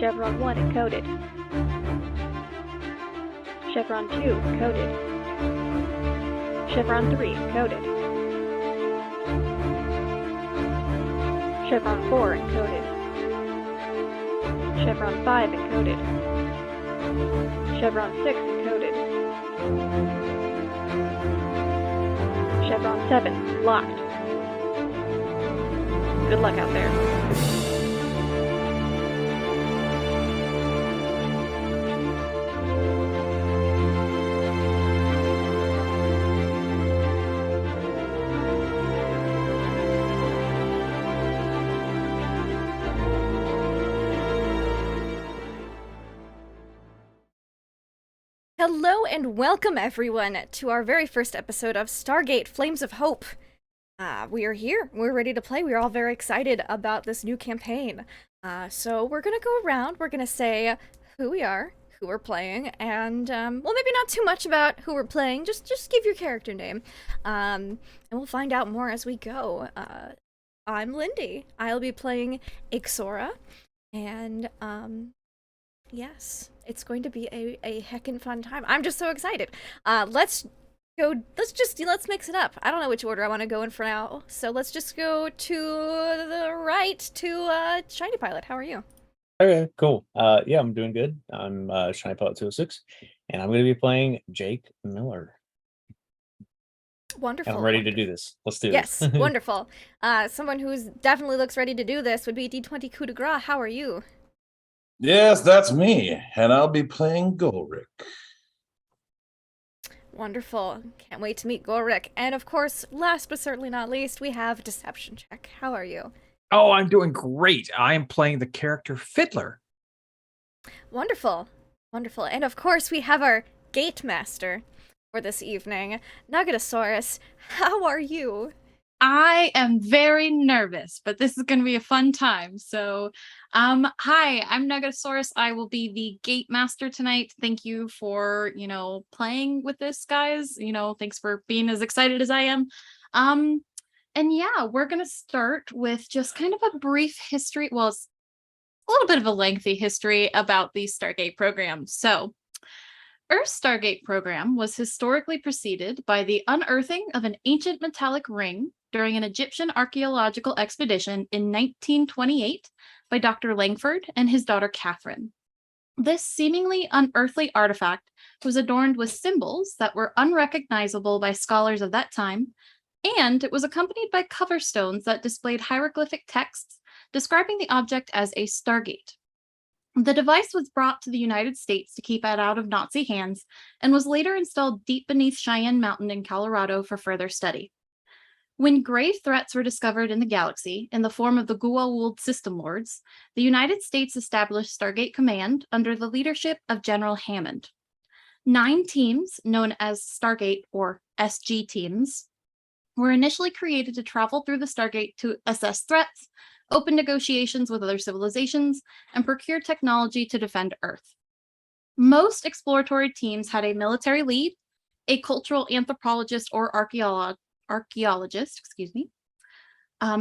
Chevron 1 encoded. Chevron 2 encoded. Chevron 3 encoded. Chevron 4 encoded. Chevron 5 encoded. Chevron 6 encoded. Chevron 7 locked. Good luck out there. Hello and welcome everyone to our very first episode of Stargate Flames of Hope. We are here, we're ready to play, we're all very excited about this new campaign. So we're gonna go around, we're gonna say who we are, who we're playing, and well, maybe not too much about who we're playing, just give your character name. And we'll find out more as we go. I'm Lindy, I'll be playing Ixora, and yes, it's going to be a heckin' fun time. I'm just so excited. Let's mix it up. I don't know which order I want to go in for now, so let's just go to the right to Shiny Pilot. How are you? Okay, cool. Yeah, I'm doing good. I'm Shiny Pilot 206, and I'm going to be playing Jake Miller. Wonderful. And I'm ready to do this. Let's do this. this. Yes, wonderful. Someone who's definitely looks ready to do this would be D20 Coup de Grace. How are you? Yes, that's me, and I'll be playing Golric. Wonderful. Can't wait to meet Golric. And of course, last but certainly not least, we have Deception Check. How are you? Oh, I'm doing great. I am playing the character Fiddler. Wonderful. Wonderful. And of course, we have our Gate Master for this evening, Nugatosaurus. How are you? I am very nervous, but this is going to be a fun time. So, hi, I'm Nugatosaurus. I will be the Gate Master tonight. Thank you for, playing with this, guys. Thanks for being as excited as I am. And yeah, we're going to start with just kind of a brief history. Well, it's a little bit of a lengthy history about the Stargate program. So, Earth's Stargate program was historically preceded by the unearthing of an ancient metallic ring during an Egyptian archaeological expedition in 1928 by Dr. Langford and his daughter Catherine. This seemingly unearthly artifact was adorned with symbols that were unrecognizable by scholars of that time, and it was accompanied by cover stones that displayed hieroglyphic texts describing the object as a Stargate. The device was brought to the United States to keep it out of Nazi hands and was later installed deep beneath Cheyenne Mountain in Colorado for further study. When grave threats were discovered in the galaxy in the form of the Goa'uld system lords, the United States established Stargate Command under the leadership of General Hammond. 9 teams, known as Stargate or SG teams, were initially created to travel through the Stargate to assess threats, open negotiations with other civilizations, and procure technology to defend Earth. Most exploratory teams had a military lead, a cultural anthropologist or archaeologist,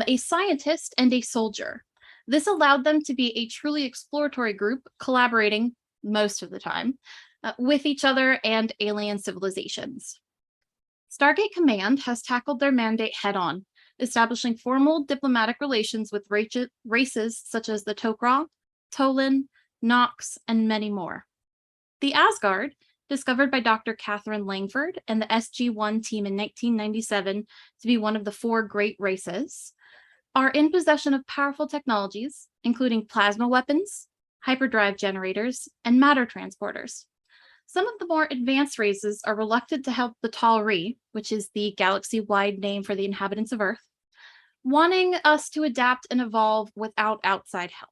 a scientist, and a soldier. This allowed them to be a truly exploratory group, collaborating most of the time with each other and alien civilizations. Stargate Command has tackled their mandate head-on, establishing formal diplomatic relations with races such as the Tok'ra, Tolan, Nox, and many more. The Asgard, discovered by Dr. Catherine Langford and the SG-1 team in 1997 to be one of the 4 great races, are in possession of powerful technologies, including plasma weapons, hyperdrive generators, and matter transporters. Some of the more advanced races are reluctant to help the Tal'Ri, which is the galaxy-wide name for the inhabitants of Earth, wanting us to adapt and evolve without outside help.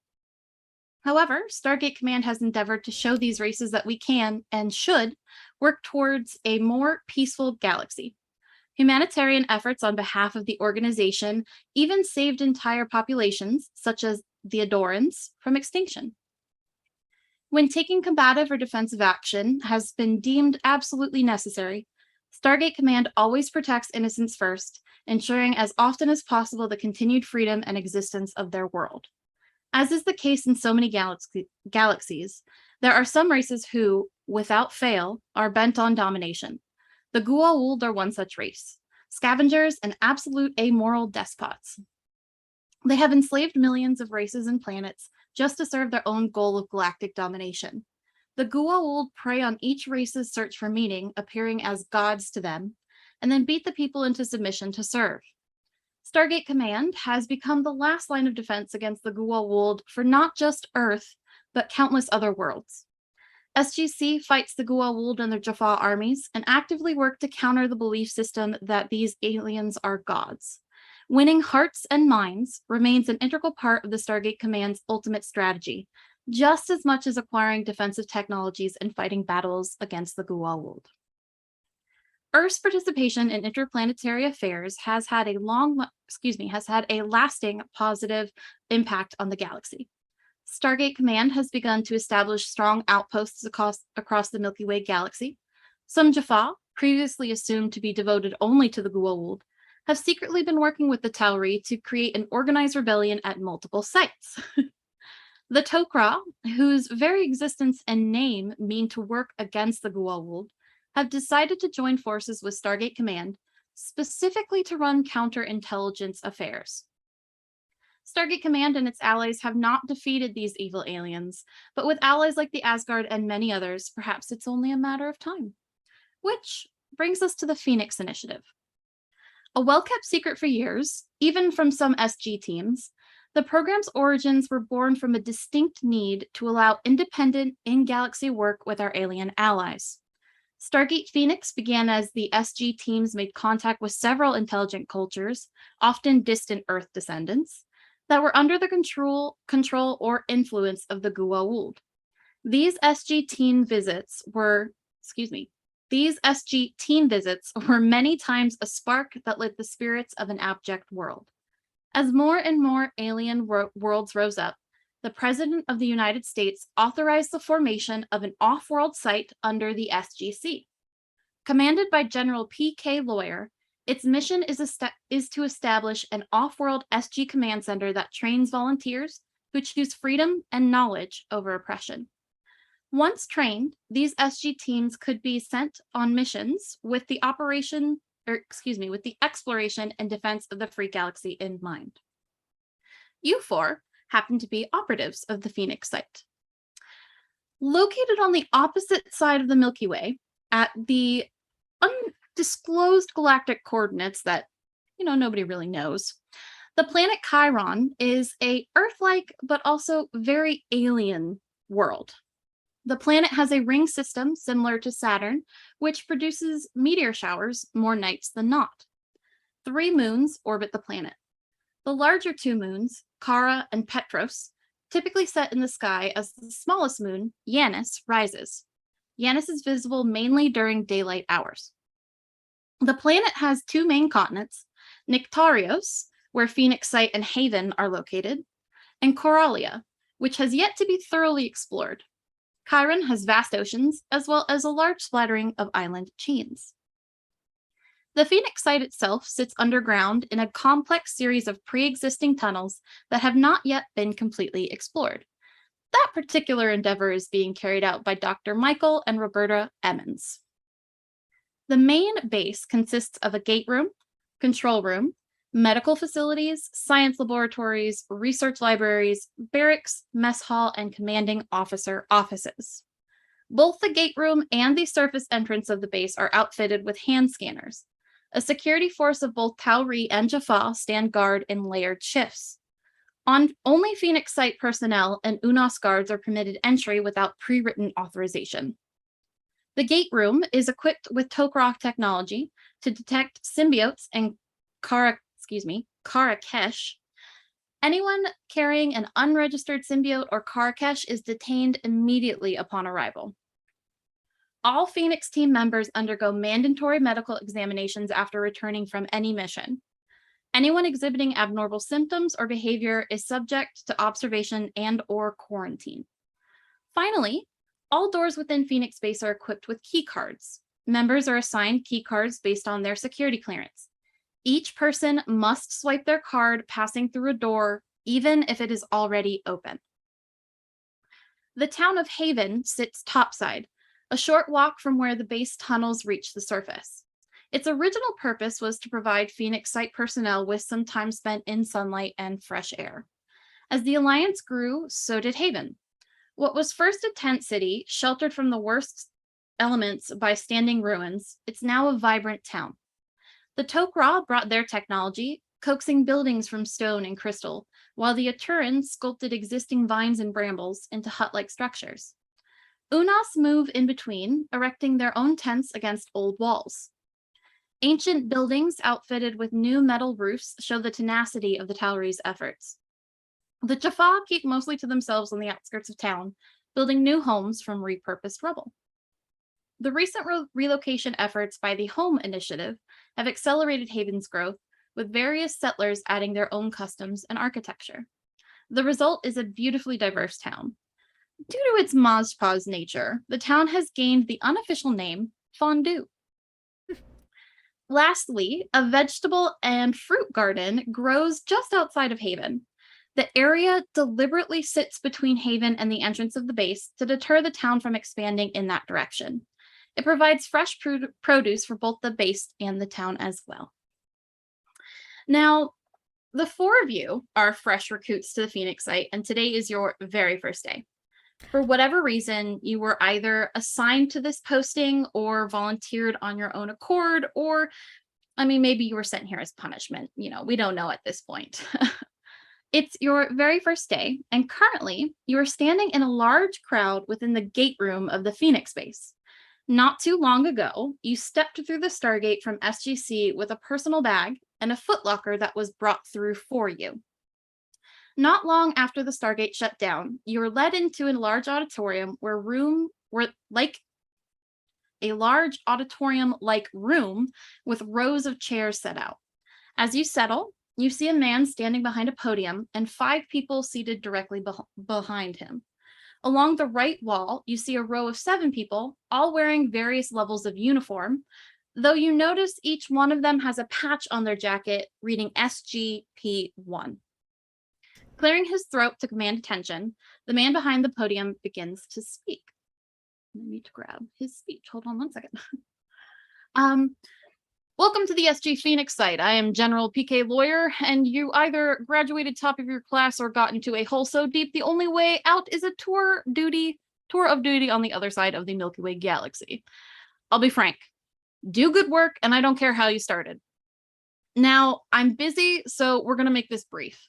However, Stargate Command has endeavored to show these races that we can and should work towards a more peaceful galaxy. Humanitarian efforts on behalf of the organization even saved entire populations, such as the Adorans, from extinction. When taking combative or defensive action has been deemed absolutely necessary, Stargate Command always protects innocents first, ensuring as often as possible the continued freedom and existence of their world. As is the case in so many galaxies, there are some races who, without fail, are bent on domination. The Goa'uld are one such race, scavengers and absolute amoral despots. They have enslaved millions of races and planets just to serve their own goal of galactic domination. The Goa'uld prey on each race's search for meaning, appearing as gods to them, and then beat the people into submission to serve. Stargate Command has become the last line of defense against the Goa'uld for not just Earth, but countless other worlds. SGC fights the Goa'uld and their Jaffa armies and actively work to counter the belief system that these aliens are gods. Winning hearts and minds remains an integral part of the Stargate Command's ultimate strategy, just as much as acquiring defensive technologies and fighting battles against the Goa'uld. Earth's participation in interplanetary affairs has had a lasting positive impact on the galaxy. Stargate Command has begun to establish strong outposts across the Milky Way galaxy. Some Jaffa, previously assumed to be devoted only to the Goa'uld, have secretly been working with the Tauri to create an organized rebellion at multiple sites. The Tok'ra, whose very existence and name mean to work against the Goa'uld, have decided to join forces with Stargate Command, specifically to run counterintelligence affairs. Stargate Command and its allies have not defeated these evil aliens, but with allies like the Asgard and many others, perhaps it's only a matter of time. Which brings us to the Phoenix Initiative. A well-kept secret for years, even from some SG teams, the program's origins were born from a distinct need to allow independent in-galaxy work with our alien allies. Stargate Phoenix began as the SG teams made contact with several intelligent cultures, often distant Earth descendants, that were under the control or influence of the Goa'uld. These SG teen visits were many times a spark that lit the spirits of an abject world. As more and more alien worlds rose up, the President of the United States authorized the formation of an off-world site under the SGC. Commanded by General P.K. Lawyer, its mission is to establish an off-world SG command center that trains volunteers who choose freedom and knowledge over oppression. Once trained, these SG teams could be sent on missions with the exploration and defense of the free galaxy in mind. You four happen to be operatives of the Phoenix site. Located on the opposite side of the Milky Way, at the undisclosed galactic coordinates that, nobody really knows, the planet Chiron is a Earth-like but also very alien world. The planet has a ring system similar to Saturn, which produces meteor showers more nights than not. 3 moons orbit the planet. The larger 2 moons, Kara and Petros, typically set in the sky as the smallest moon, Janus, rises. Janus is visible mainly during daylight hours. The planet has 2 main continents, Nyctarios, where Phoenix Site and Haven are located, and Coralia, which has yet to be thoroughly explored. Chiron has vast oceans, as well as a large splattering of island chains. The Phoenix Site itself sits underground in a complex series of pre-existing tunnels that have not yet been completely explored. That particular endeavor is being carried out by Dr. Michael and Roberta Emmons. The main base consists of a gate room, control room, medical facilities, science laboratories, research libraries, barracks, mess hall, and commanding officer offices. Both the gate room and the surface entrance of the base are outfitted with hand scanners. A security force of both Tauri and Jaffa stand guard in layered shifts. Only Phoenix Site personnel and UNOS guards are permitted entry without pre-written authorization. The gate room is equipped with Tok'ra technology to detect symbiotes and Karakesh. Anyone carrying an unregistered symbiote or Karakesh is detained immediately upon arrival. All Phoenix team members undergo mandatory medical examinations after returning from any mission. Anyone exhibiting abnormal symptoms or behavior is subject to observation and/or quarantine. Finally, all doors within Phoenix Base are equipped with key cards. Members are assigned key cards based on their security clearance. Each person must swipe their card passing through a door even if it is already open. The town of Haven sits topside, a short walk from where the base tunnels reach the surface. Its original purpose was to provide Phoenix Site personnel with some time spent in sunlight and fresh air. As the Alliance grew, so did Haven. What was first a tent city, sheltered from the worst elements by standing ruins, it's now a vibrant town. The Tok'ra brought their technology, coaxing buildings from stone and crystal, while the Aturen sculpted existing vines and brambles into hut-like structures. Unas move in between, erecting their own tents against old walls. Ancient buildings outfitted with new metal roofs show the tenacity of the Tal'ri's efforts. The Jaffa keep mostly to themselves on the outskirts of town, building new homes from repurposed rubble. The recent relocation efforts by the Home Initiative have accelerated Haven's growth, with various settlers adding their own customs and architecture. The result is a beautifully diverse town. Due to its Mazpaz nature, the town has gained the unofficial name Fondue. Lastly, a vegetable and fruit garden grows just outside of Haven. The area deliberately sits between Haven and the entrance of the base to deter the town from expanding in that direction. It provides fresh produce for both the base and the town as well. Now, the four of you are fresh recruits to the Phoenix Site, and today is your very first day. For whatever reason, you were either assigned to this posting or volunteered on your own accord, or, maybe you were sent here as punishment. We don't know at this point. It's your very first day, and currently, you are standing in a large crowd within the gate room of the Phoenix base. Not too long ago, you stepped through the Stargate from SGC with a personal bag and a footlocker that was brought through for you. Not long after the Stargate shut down, you were led into a large auditorium like room with rows of chairs set out. As you settle, you see a man standing behind a podium and 5 people seated directly behind him. Along the right wall, you see a row of 7 people, all wearing various levels of uniform, though you notice each one of them has a patch on their jacket reading SGP1. Clearing his throat to command attention, the man behind the podium begins to speak. I need to grab his speech. Hold on one second. Welcome to the SG Phoenix Site. I am General PK Lawyer, and you either graduated top of your class or got into a hole so deep the only way out is a tour of duty on the other side of the Milky Way galaxy. I'll be frank. Do good work, and I don't care how you started. Now, I'm busy, so we're going to make this brief.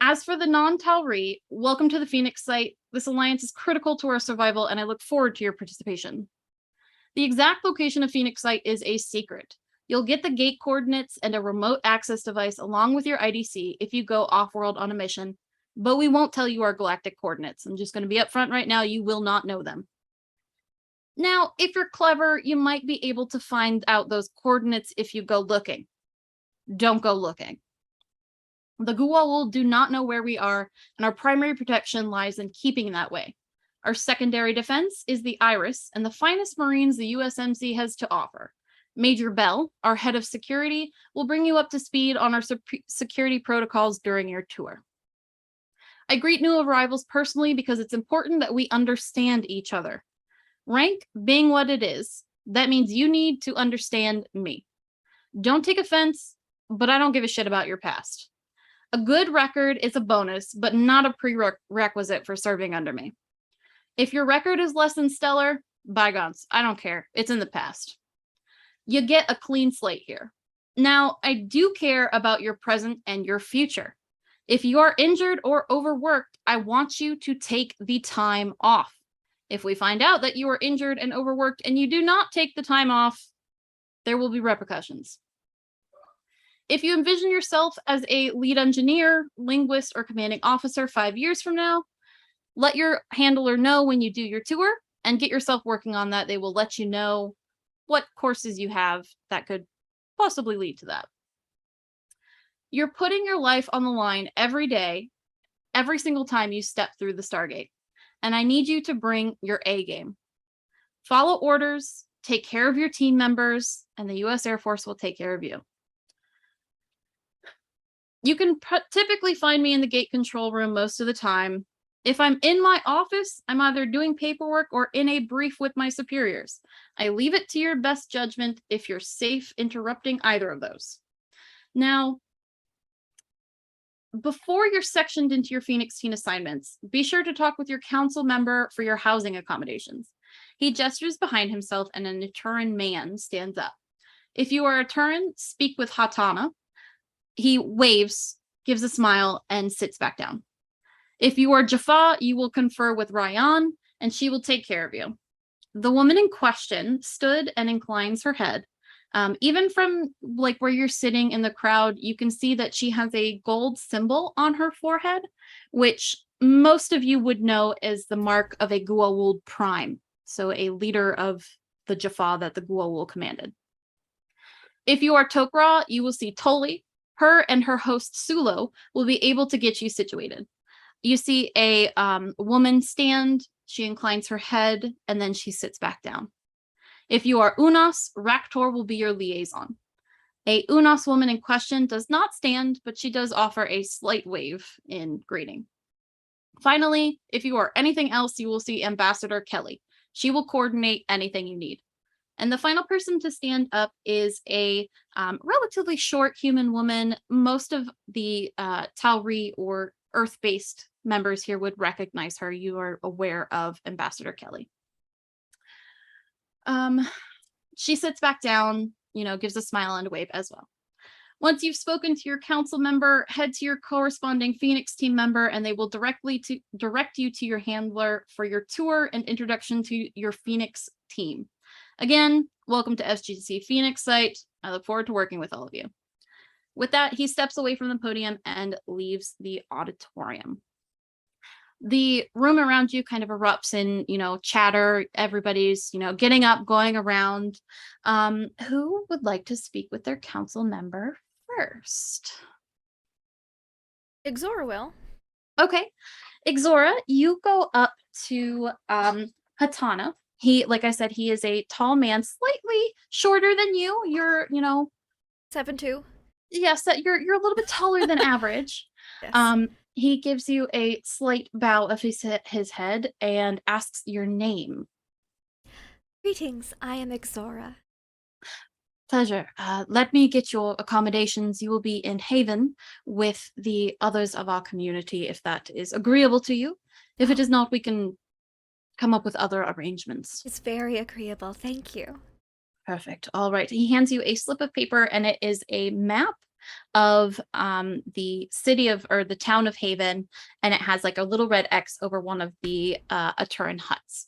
As for the non-Tal'ri, welcome to the Phoenix Site. This alliance is critical to our survival, and I look forward to your participation. The exact location of Phoenix Site is a secret. You'll get the gate coordinates and a remote access device along with your IDC if you go off-world on a mission, but we won't tell you our galactic coordinates. I'm just going to be upfront right now, you will not know them. Now, if you're clever, you might be able to find out those coordinates if you go looking. Don't go looking. The Gua'ul do not know where we are, and our primary protection lies in keeping that way. Our secondary defense is the Iris and the finest Marines the USMC has to offer. Major Bell, our head of security, will bring you up to speed on our security protocols during your tour. I greet new arrivals personally because it's important that we understand each other. Rank being what it is, that means you need to understand me. Don't take offense, but I don't give a shit about your past. A good record is a bonus, but not a prerequisite for serving under me. If your record is less than stellar, bygones, I don't care. It's in the past. You get a clean slate here. Now, I do care about your present and your future. If you are injured or overworked, I want you to take the time off. If we find out that you are injured and overworked and you do not take the time off, there will be repercussions. If you envision yourself as a lead engineer, linguist, or commanding officer 5 years from now, let your handler know when you do your tour and get yourself working on that. They will let you know what courses you have that could possibly lead to that. You're putting your life on the line every day, every single time you step through the Stargate. And I need you to bring your A game. Follow orders, take care of your team members, and the US Air Force will take care of you. You can typically find me in the gate control room most of the time. If I'm in my office, I'm either doing paperwork or in a brief with my superiors. I leave it to your best judgment if you're safe interrupting either of those. Now, before you're sectioned into your Phoenix team assignments, be sure to talk with your council member for your housing accommodations. He gestures behind himself and an Aturen man stands up. If you are Aturen, speak with Hatana. He waves, gives a smile, and sits back down. If you are Jaffa, you will confer with Ryan, and she will take care of you. The woman in question stood and inclines her head. Even from like where you're sitting in the crowd, you can see that she has a gold symbol on her forehead, which most of you would know as the mark of a Guawul Prime, so a leader of the Jaffa that the Guawul commanded. If you are Tok'ra, you will see Toli. Her and her host Sulo will be able to get you situated. You see a woman stand, she inclines her head, and then she sits back down. If you are Unas, Raktor will be your liaison. A Unas woman in question does not stand, but she does offer a slight wave in greeting. Finally, if you are anything else, you will see Ambassador Kelly. She will coordinate anything you need. And the final person to stand up is a relatively short human woman. Most of the Tauri or Earth-based members here would recognize her. You are aware of Ambassador Kelly. She sits back down, gives a smile and a wave as well. Once you've spoken to your council member, head to your corresponding Phoenix team member, and they will direct you to your handler for your tour and introduction to your Phoenix team. Again, welcome to SGC Phoenix site. I look forward to working with all of you. With that, he steps away from the podium and leaves the auditorium. The room around you kind of erupts in, chatter. Everybody's, getting up, going around. Who would like to speak with their council member first? Exora will. Okay. Exora, you go up to Hatana. He, like I said, he is a tall man, slightly shorter than you. You're, 7'2". Yes, that you're a little bit taller than average. Yes. He gives you a slight bow of his head and asks your name. Greetings, I am Exora. Pleasure. Let me get your accommodations. You will be in Haven with the others of our community, if that is agreeable to you. If it is not, we can come up with other arrangements. It's very agreeable, thank you. Perfect. All right. He hands you a slip of paper, and it is a map of the city of, or the town of Haven, and it has like a little red X over one of the Aturen huts.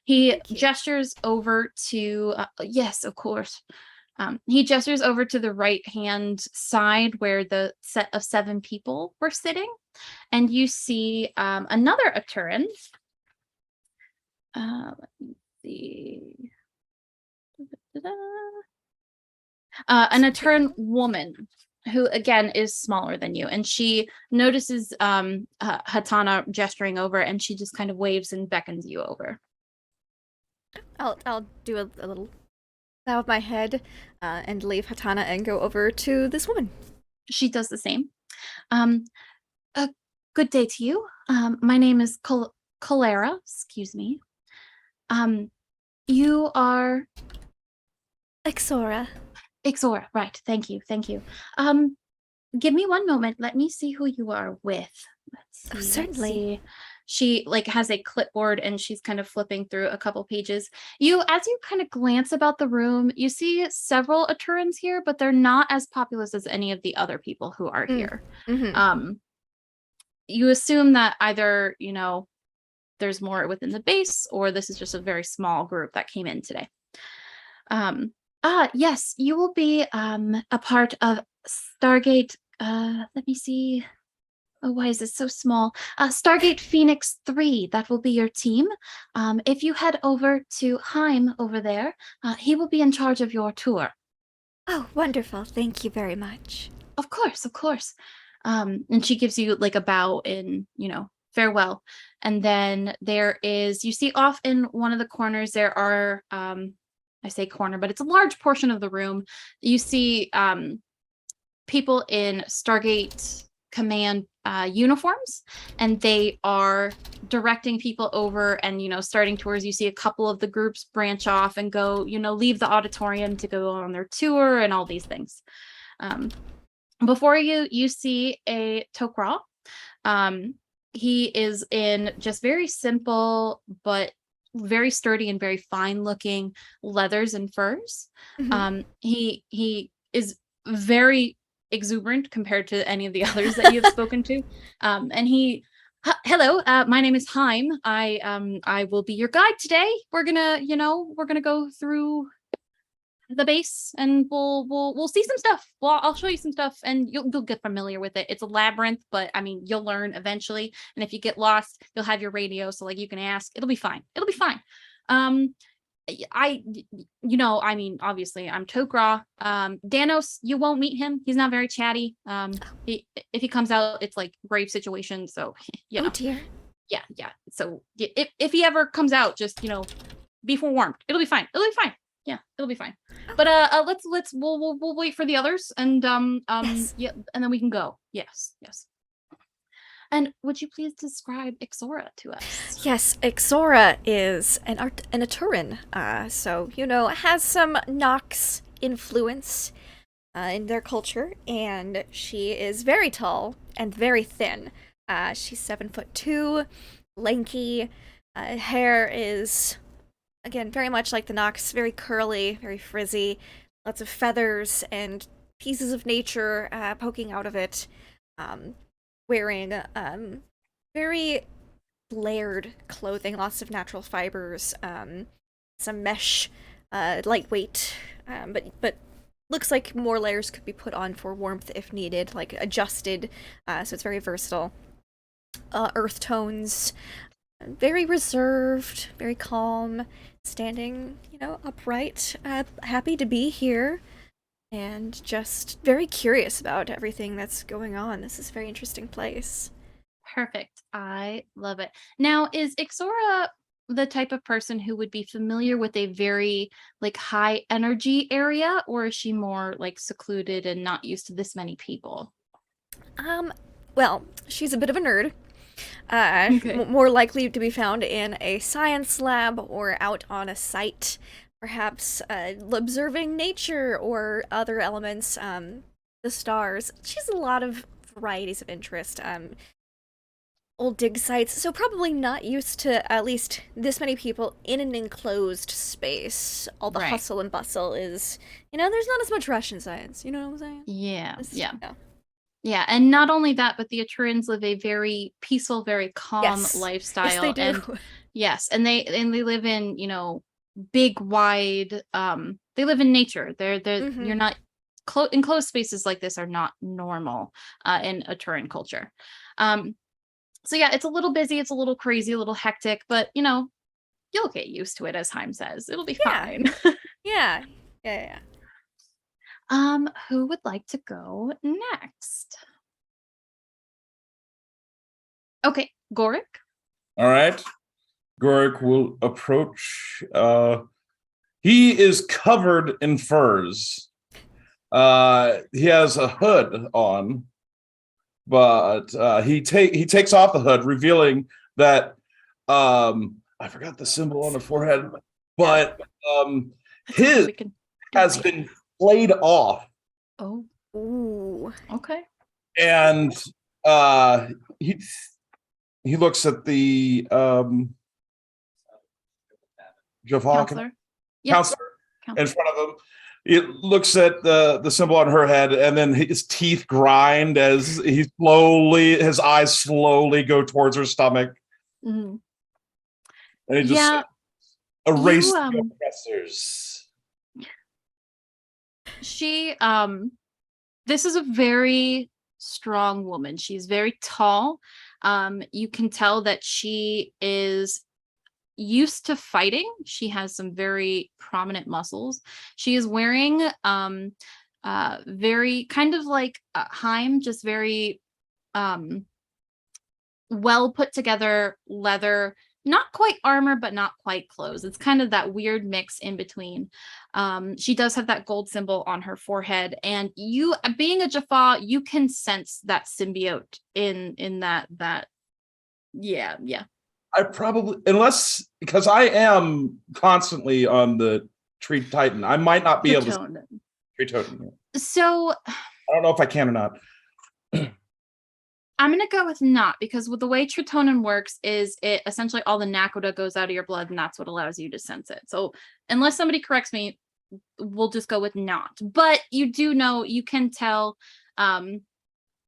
He gestures over to, yes, of course. He gestures over to the right-hand side where the set of 7 people were sitting, and you see another Aturen. Let me see. An Aturen woman who again is smaller than you, and she notices Hatana gesturing over, and she just kind of waves and beckons you over. I'll do a little bow of my head and leave Hatana and go over to this woman. She does the same. Good day to you. My name is Cholera. Excuse me. You are Exora. Exora, right? Thank you. Give me one moment. Let me see who you are with. Let's see. Oh, certainly. She has a clipboard and she's kind of flipping through a couple pages. As you kind of glance about the room, you see several Aturens here, but they're not as populous as any of the other people who are here. Mm-hmm. You assume that either, there's more within the base, or this is just a very small group that came in today. Yes, you will be a part of Stargate. Let me see. Oh, why is it so small? Stargate Phoenix 3, that will be your team. If you head over to Heim over there, he will be in charge of your tour. Oh, wonderful. Thank you very much. Of course. And she gives you like a bow in, farewell. And then you see off in one of the corners, there are, I say corner, but it's a large portion of the room. You see people in Stargate command uniforms, and they are directing people over and starting tours. You see a couple of the groups branch off and go leave the auditorium to go on their tour and all these things. Before you see a Tok'ra. He is in just very simple but very sturdy and very fine looking leathers and furs. He is very exuberant compared to any of the others that you've spoken to. And hello, my name is Haim. I will be your guide today. We're gonna go through the base and we'll see some stuff. Well, I'll show you some stuff and you'll get familiar with it. It's a labyrinth, but I mean you'll learn eventually. And if you get lost, you'll have your radio, so like you can ask. It'll be fine. Obviously I'm Tok'ra. Danos, you won't meet him. He's not very chatty. If he comes out, it's like grave situation. So Oh dear. Yeah. So if he ever comes out, just be forewarned. It'll be fine. Yeah, it'll be fine. But we'll wait for the others and Yes. yeah, and then we can go. Yes. And would you please describe Ixora to us? Yes, Ixora is an Aturen, so has some Nox influence in their culture, and she is very tall and very thin. She's 7'2", lanky. Hair is, again, very much like the Nox, very curly, very frizzy, lots of feathers and pieces of nature poking out of it. Wearing very layered clothing, lots of natural fibers, some mesh, lightweight, but looks like more layers could be put on for warmth if needed, like adjusted, so it's very versatile. Earth tones, very reserved, very calm, standing, upright, happy to be here, and just very curious about everything that's going on. This is a very interesting place. Perfect. I love it. Now, is Ixora the type of person who would be familiar with a very high energy area, or is she more secluded and not used to this many people? Well, she's a bit of a nerd. Okay. More likely to be found in a science lab or out on a site, perhaps observing nature or other elements, the stars. She has a lot of varieties of interest. Old dig sites, so probably not used to at least this many people in an enclosed space. All the Right. hustle and bustle is, there's not as much rush in science. You know what I'm saying? Yeah. Yeah. Yeah, and not only that, but the Aturans live a very peaceful, very calm Yes. lifestyle. Yes, they do. And yes, and they live in, big, wide, they live in nature. Mhm. You're not enclosed spaces like this are not normal in Aturan culture. So yeah, it's a little busy, it's a little crazy, a little hectic, but you'll get used to it, as Haim says. It'll be Yeah. fine. Yeah. Who would like to go next? Okay, Gorik. All right. Gorik will approach. He is covered in furs. He has a hood on, but he takes off the hood, revealing that I forgot the symbol on the forehead, but his We can- has been played off, Oh, Ooh. okay. and he looks at the Jaffa Counselor. Yep. counselor in front of him. It looks at the symbol on her head, and then his teeth grind as his eyes slowly go towards her stomach, Mhm. and he just Yeah, erase you, the oppressors. she this is a very strong woman. She's very tall. You can tell that she is used to fighting. She has some very prominent muscles. She is wearing very kind of like Haim, just very well put together leather not quite armor, but not quite clothes. It's kind of that weird mix in between. She does have that gold symbol on her forehead, and you, being a Jaffa, you can sense that symbiote in that. Yeah. I probably, unless because I am constantly on the Tree Titan, I might not be able to Tritonen. Tree Totem. So I don't know if I can or not. I'm going to go with not, because with the way Tritonen works is it essentially all the Nakoda goes out of your blood, and that's what allows you to sense it. So unless somebody corrects me, we'll just go with not. But you do know, you can tell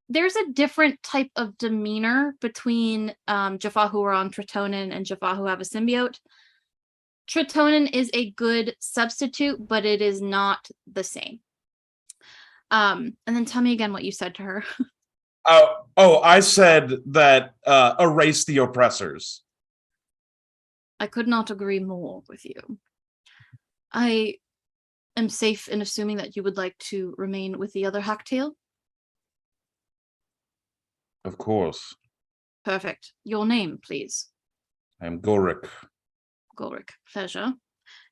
there's a different type of demeanor between Jaffa who are on Tritonen and Jaffa who have a symbiote. Tritonen is a good substitute, but it is not the same. And then tell me again what you said to her. I said that erase the oppressors. I could not agree more with you. I am safe in assuming that you would like to remain with the other Hacktail. Of course. Perfect. Your name, please. I am Gorik. Golric, pleasure.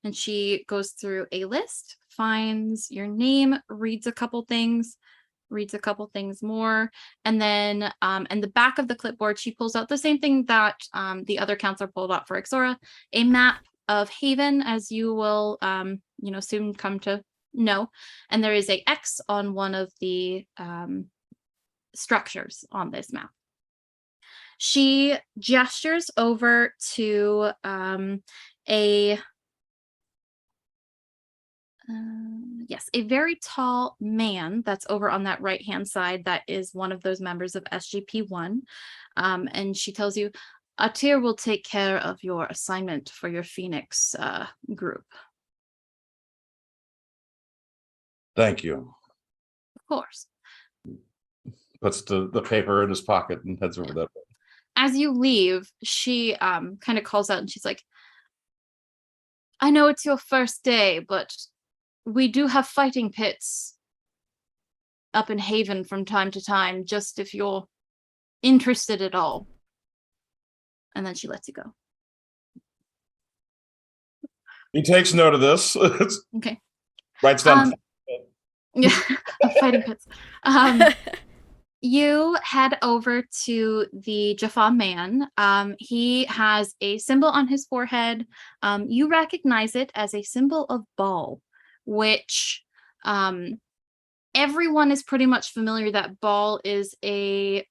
And she goes through a list, finds your name, reads a couple things more, and then in the back of the clipboard, she pulls out the same thing that the other counselor pulled out for Ixora, a map of Haven, as you will soon come to know. And there is a X on one of the structures on this map. She gestures over to a very tall man that's over on that right hand side. That is one of those members of SGP-1. And she tells you, Atir will take care of your assignment for your Phoenix group. Thank you. Of course. Puts the paper in his pocket and heads over that way. As you leave, she kind of calls out and she's like, I know it's your first day, but we do have fighting pits up in Haven from time to time, just if you're interested at all. And then she lets you go. He takes note of this. Okay. Writes down. Yeah, fighting pits. You head over to the Jaffa man. He has a symbol on his forehead. You recognize it as a symbol of Baal, which everyone is pretty much familiar that Baal is a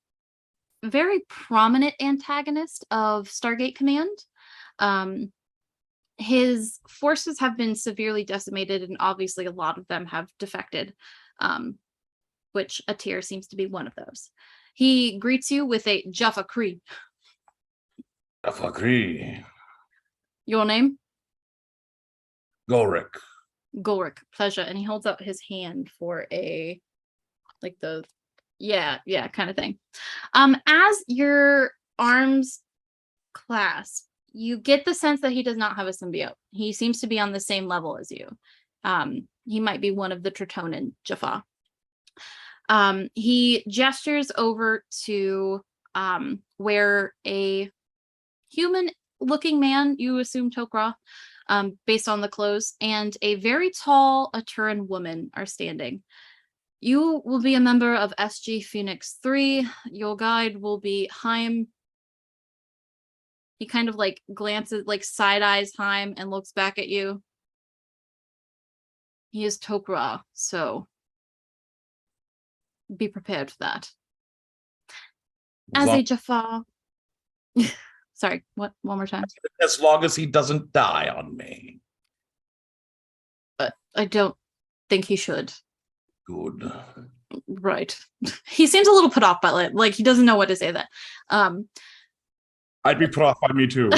very prominent antagonist of Stargate Command. His forces have been severely decimated, and obviously a lot of them have defected. Which Atir seems to be one of those. He greets you with a Jaffa Cree. Jaffa Cree. Your name? Gorik. Golric, pleasure. And he holds out his hand for a, like the, kind of thing. As your arms clasp, you get the sense that he does not have a symbiote. He seems to be on the same level as you. He might be one of the Tritonen Jaffa. He gestures over to where a human-looking man, you assume Tok'ra, based on the clothes, and a very tall Aturen woman are standing. You will be a member of SG Phoenix 3. Your guide will be Haim. He kind of like glances, like side-eyes Haim and looks back at you. He is Tok'ra, so be prepared for that. As a Jaffa. Sorry, what? One more time. As long as he doesn't die on me. But I don't think he should. Good. Right. He seems a little put off by it. Like he doesn't know what to say that. I'd be put off by me too.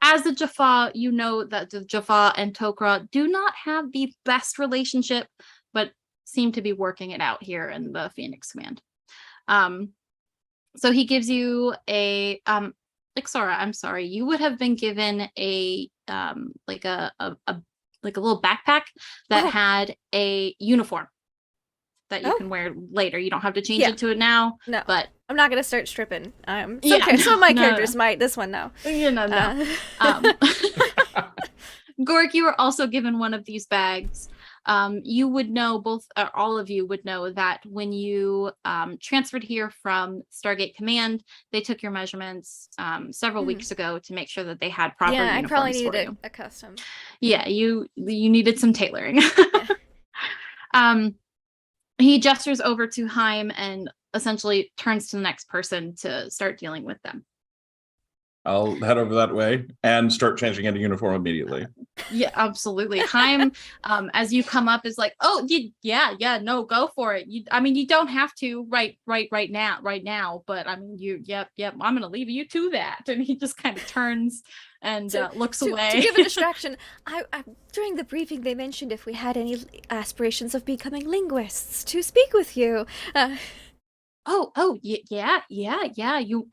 As a Jaffa, you know that the Jaffa and Tok'ra do not have the best relationship, but seem to be working it out here in the Phoenix Command. So he gives you a Ixora, I'm sorry, you would have been given a like a little backpack that had a uniform that you can wear later. You don't have to change it to it now, No. but I'm not gonna start stripping. Yeah, Some of my no, characters no. might. This one, no. You know, no. Uh, Gork, you were also given one of these bags. You would know, all of you would know that when you transferred here from Stargate Command, they took your measurements several weeks ago to make sure that they had proper yeah, I probably uniforms for needed you. a custom. Yeah, you needed some tailoring. Yeah. He gestures over to Haim and essentially turns to the next person to start dealing with them. I'll head over that way and start changing into uniform immediately. Yeah, absolutely. Haim, as you come up, is like, "Oh, yeah, no, go for it. You don't have to right now, but I mean, yep, I'm gonna leave you to that." And he just kind of turns and looks away. To give a distraction, I during the briefing they mentioned if we had any aspirations of becoming linguists to speak with you. Yeah. You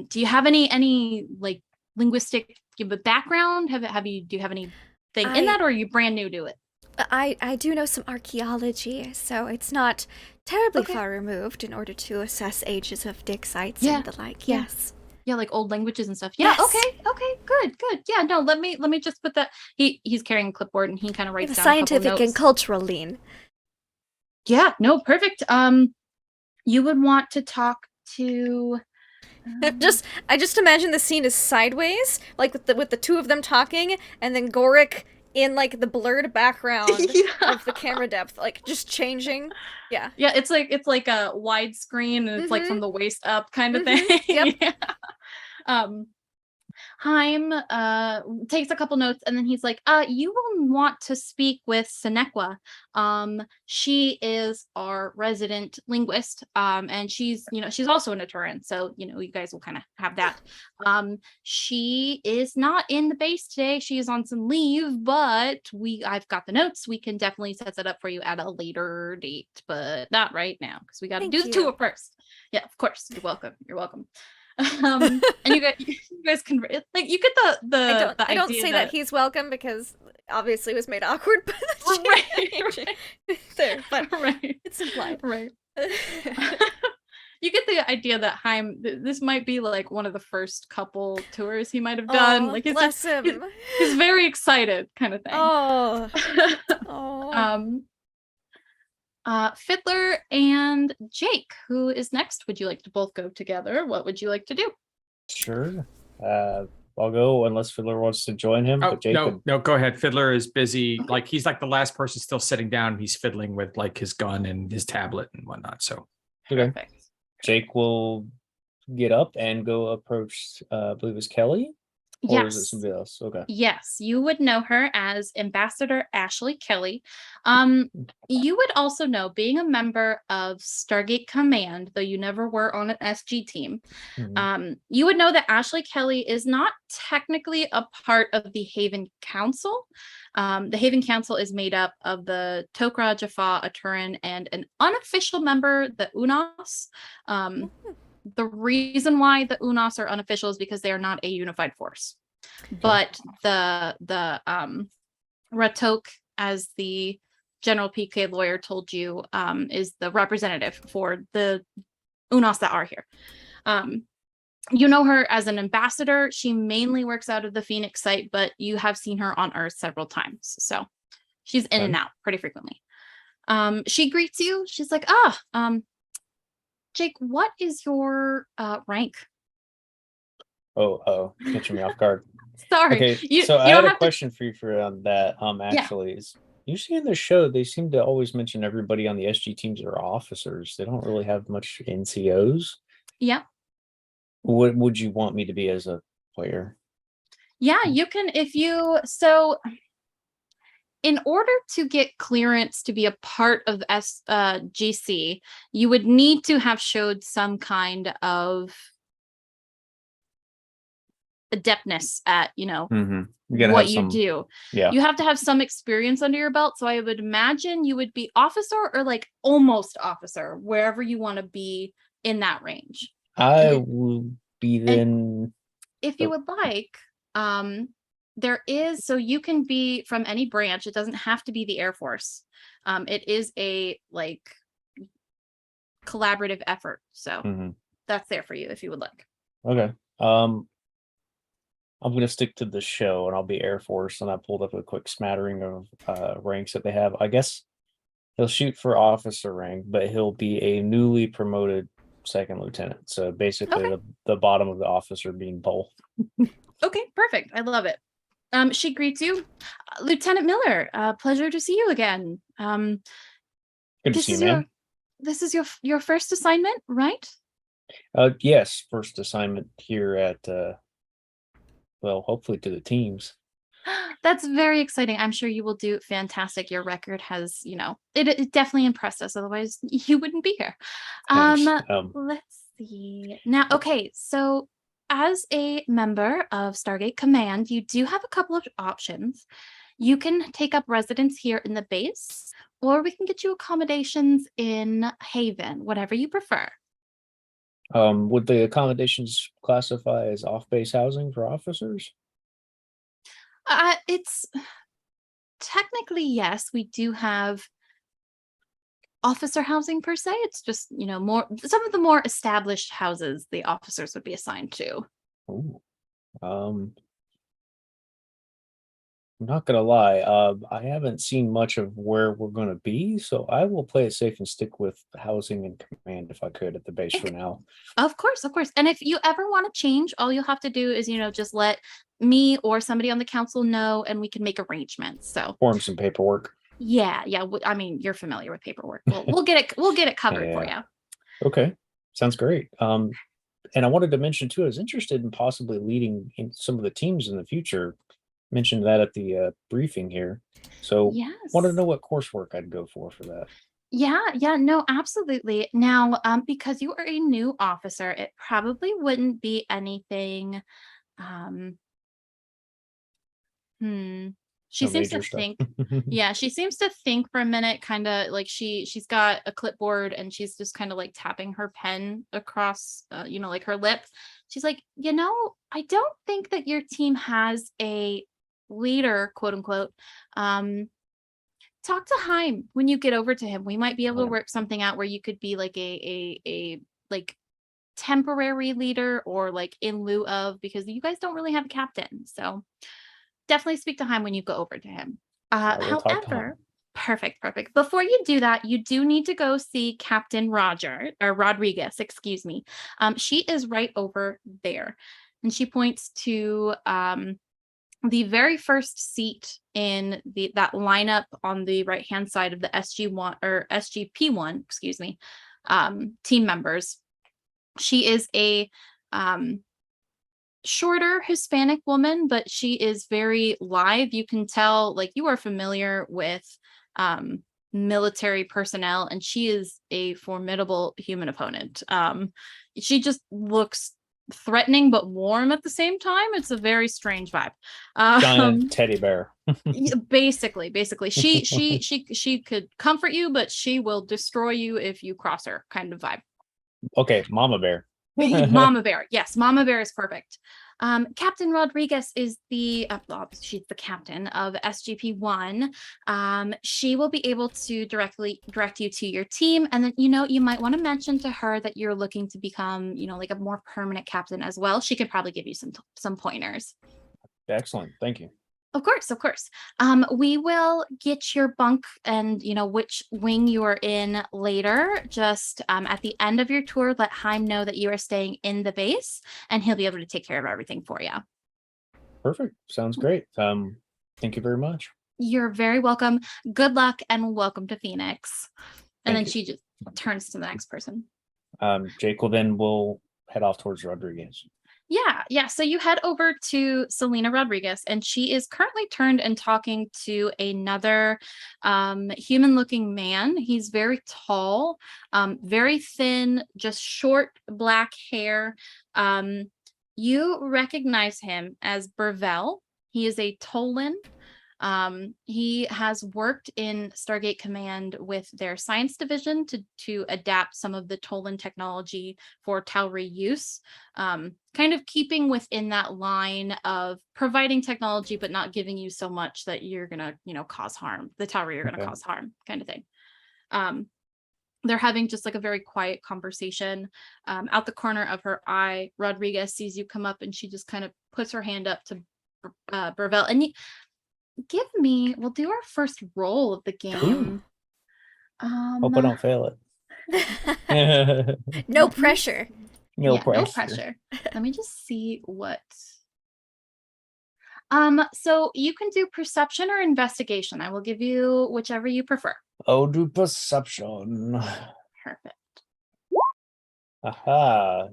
do you have any like linguistic background? Do you have anything in that, or are you brand new to it? I do know some archaeology, so it's not terribly Okay. far removed in order to assess ages of dig sites Yeah. and the like. Yeah. Yes. Yeah, like old languages and stuff. Yeah. Yes. Okay. Good. Yeah. No. Let me just put that. He's carrying a clipboard and he kind of We have writes a down a couple scientific and notes. cultural lean. Yeah. No. Perfect. You would want to talk to. I just imagine the scene is sideways, like with the two of them talking, and then Gorik in like the blurred background of the camera depth, like just changing. Yeah. Yeah, it's like a widescreen and it's like from the waist up kind of thing. Yep. Yeah. Haim takes a couple notes and then he's like, you will want to speak with Senequa. She is our resident linguist. And she's also an Aturen, so you guys will kind of have that. She is not in the base today. She is on some leave, but I've got the notes. We can definitely set that up for you at a later date, but not right now because we got to do the tour first. Yeah, of course. You're welcome. And you guys can like you get the I don't idea say that he's welcome because obviously it was made awkward by the right. there, but Right. it's implied. Right. You get the idea that Haim, this might be like one of the first couple tours he might have done. Like bless him. He's very excited, kind of thing. Oh. Fiddler and Jake, who is next? Would you like to both go together? What would you like to do? Sure. I'll go unless Fiddler wants to join him. Oh, but Jake no, go ahead. Fiddler is busy. Like he's like the last person still sitting down. He's fiddling with like his gun and his tablet and whatnot. So Okay. Perfect. Jake will get up and go approach, I believe it's Kelly? Or is it Yes. somebody else? Okay. Yes, you would know her as Ambassador Ashley Kelly. You would also know, being a member of Stargate Command, though you never were on an SG team, Mhm. you would know that Ashley Kelly is not technically a part of the Haven Council. The Haven Council is made up of the Tok'ra, Jaffa, Aturen, and an unofficial member, the Unos. The reason why the Unos are unofficial is because they are not a unified force. But the Ratok, as the General PK lawyer told you, is the representative for the Unos that are here. You know her as an ambassador. She mainly works out of the Phoenix site, but you have seen her on Earth several times. So she's in and out pretty frequently. She greets you. She's like, Jake, what is your rank? Oh, catching me off guard. Sorry. Okay, so I had a question for you for that. Actually, is usually in the show they seem to always mention everybody on the SG teams are officers. They don't really have much NCOs. Yeah. What would you want me to be as a player? Yeah, you can in order to get clearance to be a part of GC, you would need to have showed some kind of adeptness at, what you do. Yeah. You have to have some experience under your belt. So I would imagine you would be officer or like almost officer, wherever you want to be in that range. I will be then. If you would like, there is, so you can be from any branch. It doesn't have to be the Air Force. It is a like collaborative effort. So Mhm. that's there for you if you would like. Okay. I'm gonna stick to the show, and I'll be Air Force. And I pulled up a quick smattering of ranks that they have. I guess he'll shoot for officer rank, but he'll be a newly promoted second lieutenant. So basically, Okay. the bottom of the officer being pole. Okay, perfect. I love it. She greets you, Lieutenant Miller. Pleasure to see you again. Good to This see you, is man. this is your first assignment, right? Yes, first assignment here at well, hopefully to the teams. That's very exciting. I'm sure you will do fantastic. Your record has, it definitely impressed us. Otherwise, you wouldn't be here. Thanks. Let's see. Now, okay, so as a member of Stargate Command, you do have a couple of options. You can take up residence here in the base, or we can get you accommodations in Haven, whatever you prefer. Would the accommodations classify as off-base housing for officers? It's technically yes, we do have officer housing per se. It's just, more some of the more established houses the officers would be assigned to. Ooh. I'm not gonna lie, I haven't seen much of where we're gonna be, so I will play it safe and stick with housing and command if I could at the base for now. Of course, of course. And if you ever want to change, all you'll have to do is, just let me or somebody on the council know and we can make arrangements. So Form some paperwork. yeah. I mean, you're familiar with paperwork. We'll get it covered for Yeah. you. Okay, sounds great. And I wanted to mention too, I was interested in possibly leading in some of the teams in the future. Mentioned that at the briefing here. So Yes. wanted to know what coursework I'd go for that. Yeah, no, absolutely. Now, because you are a new officer, it probably wouldn't be anything. Um, She No seems to major stuff. think. Yeah, she seems to think for a minute, kind of like she's got a clipboard and she's just kind of like tapping her pen across, like her lip. She's like, I don't think that your team has a leader, quote unquote. Talk to Heim when you get over to him. We might be able to Yeah. work something out where you could be like a like temporary leader or like in lieu of, because you guys don't really have a captain. So definitely speak to Heim when you go over to him. I will talk to However, him. perfect. Before you do that, you do need to go see Captain Rodriguez, excuse me. She is right over there. And she points to the very first seat in that lineup on the right hand side of the SG1 or SGP1, excuse me, team members. She is a shorter Hispanic woman, but she is very live. You can tell, like, you are familiar with military personnel, and she is a formidable human opponent. She just looks threatening but warm at the same time. It's a very strange vibe. Giant teddy bear. basically she could comfort you, but she will destroy you if you cross her, kind of vibe. Okay, mama bear. Mama bear. Yes, mama bear is perfect. Captain Rodriguez is she's the captain of SGP1. She will be able to directly direct you to your team. And then, you might want to mention to her that you're looking to become, like a more permanent captain as well. She could probably give you some pointers. Excellent. Thank you. Of course. We will get your bunk and, which wing you are in later. Just at the end of your tour, let Heim know that you are staying in the base, and he'll be able to take care of everything for you. Perfect. Sounds great. Thank you very much. You're very welcome. Good luck and welcome to Phoenix. And Thank then you. she just turns to the next person. Jake will head off towards Rodriguez. Yeah. So you head over to Selena Rodriguez, and she is currently turned and talking to another human-looking man. He's very tall, very thin, just short black hair. You recognize him as Burvell. He is a Tolan. He has worked in Stargate Command with their science division to adapt some of the Tolan technology for Tauri use, kind of keeping within that line of providing technology but not giving you so much that you're gonna cause harm. The Tauri are gonna cause harm, kind of thing. they're having just like a very quiet conversation. Out the corner of her eye, Rodriguez sees you come up, and she just kind of puts her hand up to Burvell. And we'll do our first roll of the game. Hope I don't fail it. No pressure. No No pressure. pressure. Let me just see what. So you can do perception or investigation. I will give you whichever you prefer. Oh, do perception. Perfect. Aha.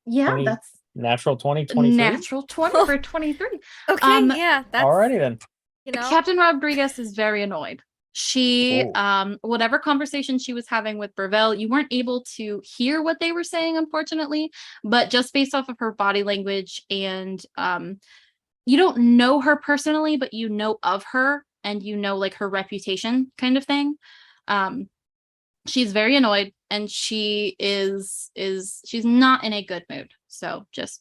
Yeah, 20 that's natural 20, 23? natural 20 for 23. Okay, yeah, that's Alrighty then. you know. Captain Rodriguez is very annoyed. She, Oh. whatever conversation she was having with Burvell, you weren't able to hear what they were saying, unfortunately. But just based off of her body language, and you don't know her personally, but you know of her, and you know like her reputation, kind of thing. She's very annoyed, and she's not in a good mood. So just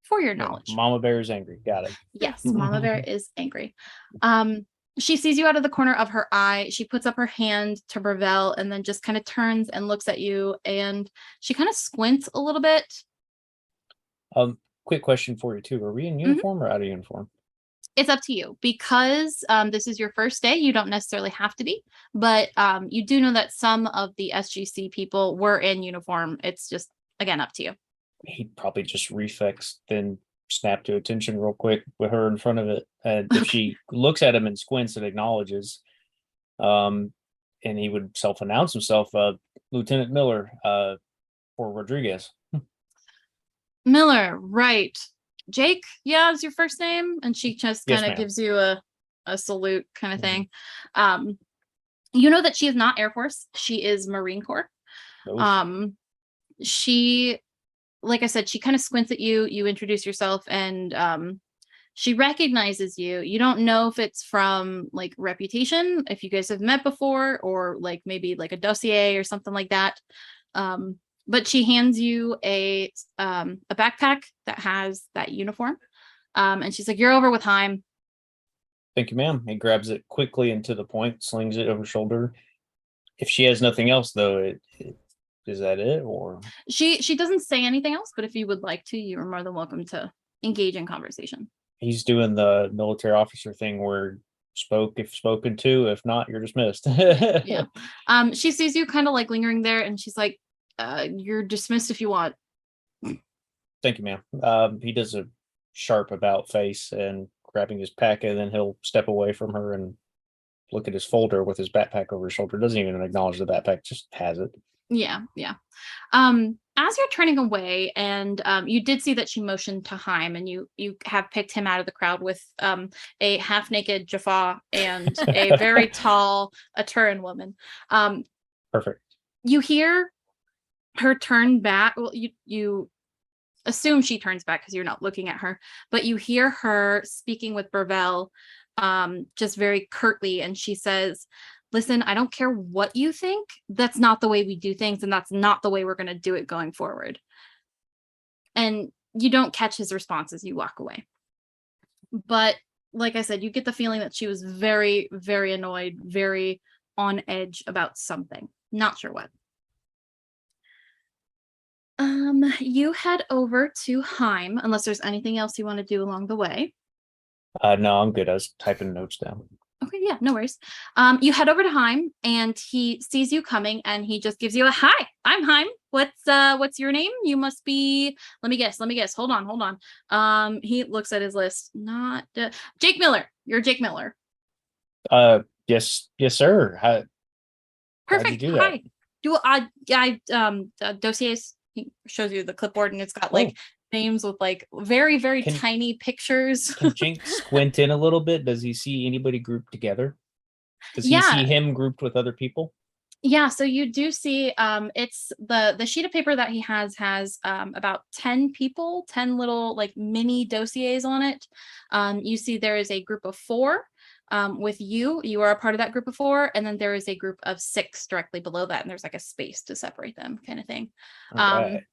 for your knowledge. Mama Bear is angry. Got it. Yes, Mama Bear is angry. She sees you out of the corner of her eye. She puts up her hand to Burvell and then just kind of turns and looks at you, and she kind of squints a little bit. Quick question for you too. Are we in uniform or out of uniform? It's up to you, because this is your first day. You don't necessarily have to be, but you do know that some of the SGC people were in uniform. It's just, again, up to you. He'd probably just reflex, then snap to attention real quick with her in front of it. And if she looks at him and squints and acknowledges, and he would self-announce himself, Lieutenant Miller, for Rodriguez. Miller, right. Jake, yeah, is your first name? And she just Yes, kind of ma'am. gives you a salute kind of thing. You know that she is not Air Force. She is Marine Corps. Oof. She, like I said, she kind of squints at you. You introduce yourself, and she recognizes you. You don't know if it's from like reputation, if you guys have met before, or like maybe like a dossier or something like that. But she hands you a backpack that has that uniform. And she's like, "You're over with Heim." Thank you, ma'am. He grabs it quickly and to the point, slings it over his shoulder. If she has nothing else, though, is that it? Or She doesn't say anything else, but if you would like to, you are more than welcome to engage in conversation. he's doing the military officer thing where spoke if spoken to, if not, you're dismissed. Yeah. She sees you kind of like lingering there, and she's like, "You're dismissed if you want." Thank you, ma'am. He does a sharp about face and grabbing his pack, and then he'll step away from her and look at his folder with his backpack over his shoulder. Doesn't even acknowledge the backpack, just has it. Yeah. As you're turning away, and you did see that she motioned to Heim, and you have picked him out of the crowd with a half-naked Jaffa and a very tall Aturen woman. Perfect. You hear her turn back. Well, you assume she turns back because you're not looking at her, but you hear her speaking with Burvell, just very curtly, and she says, "Listen, I don't care what you think. That's not the way we do things, and that's not the way we're going to do it going forward." And you don't catch his response as you walk away. But like I said, you get the feeling that she was very, very annoyed, very on edge about something. Not sure what. You head over to Heim, unless there's anything else you want to do along the way. No, I'm good. I was typing notes down. Okay, yeah, no worries. You head over to Heim, and he sees you coming, and he just gives you a hi. I'm Heim. What's your name? You must be. Let me guess. Hold on. He looks at his list. Not Jake Miller. You're Jake Miller. Yes, sir. Perfect. How'd you do that? Hi. Dossiers. He shows you the clipboard, and it's got like names with like very, very tiny pictures. Can Jink squint in a little bit? Does he see anybody grouped together? Does he see him grouped with other people? Yeah, so you do see it's the sheet of paper that he has about 10 people, 10 little like mini dossiers on it. You see there is a group of 4 with you are a part of that group of 4, and then there is a group of 6 directly below that, and there's like a space to separate them, kind of thing. Right.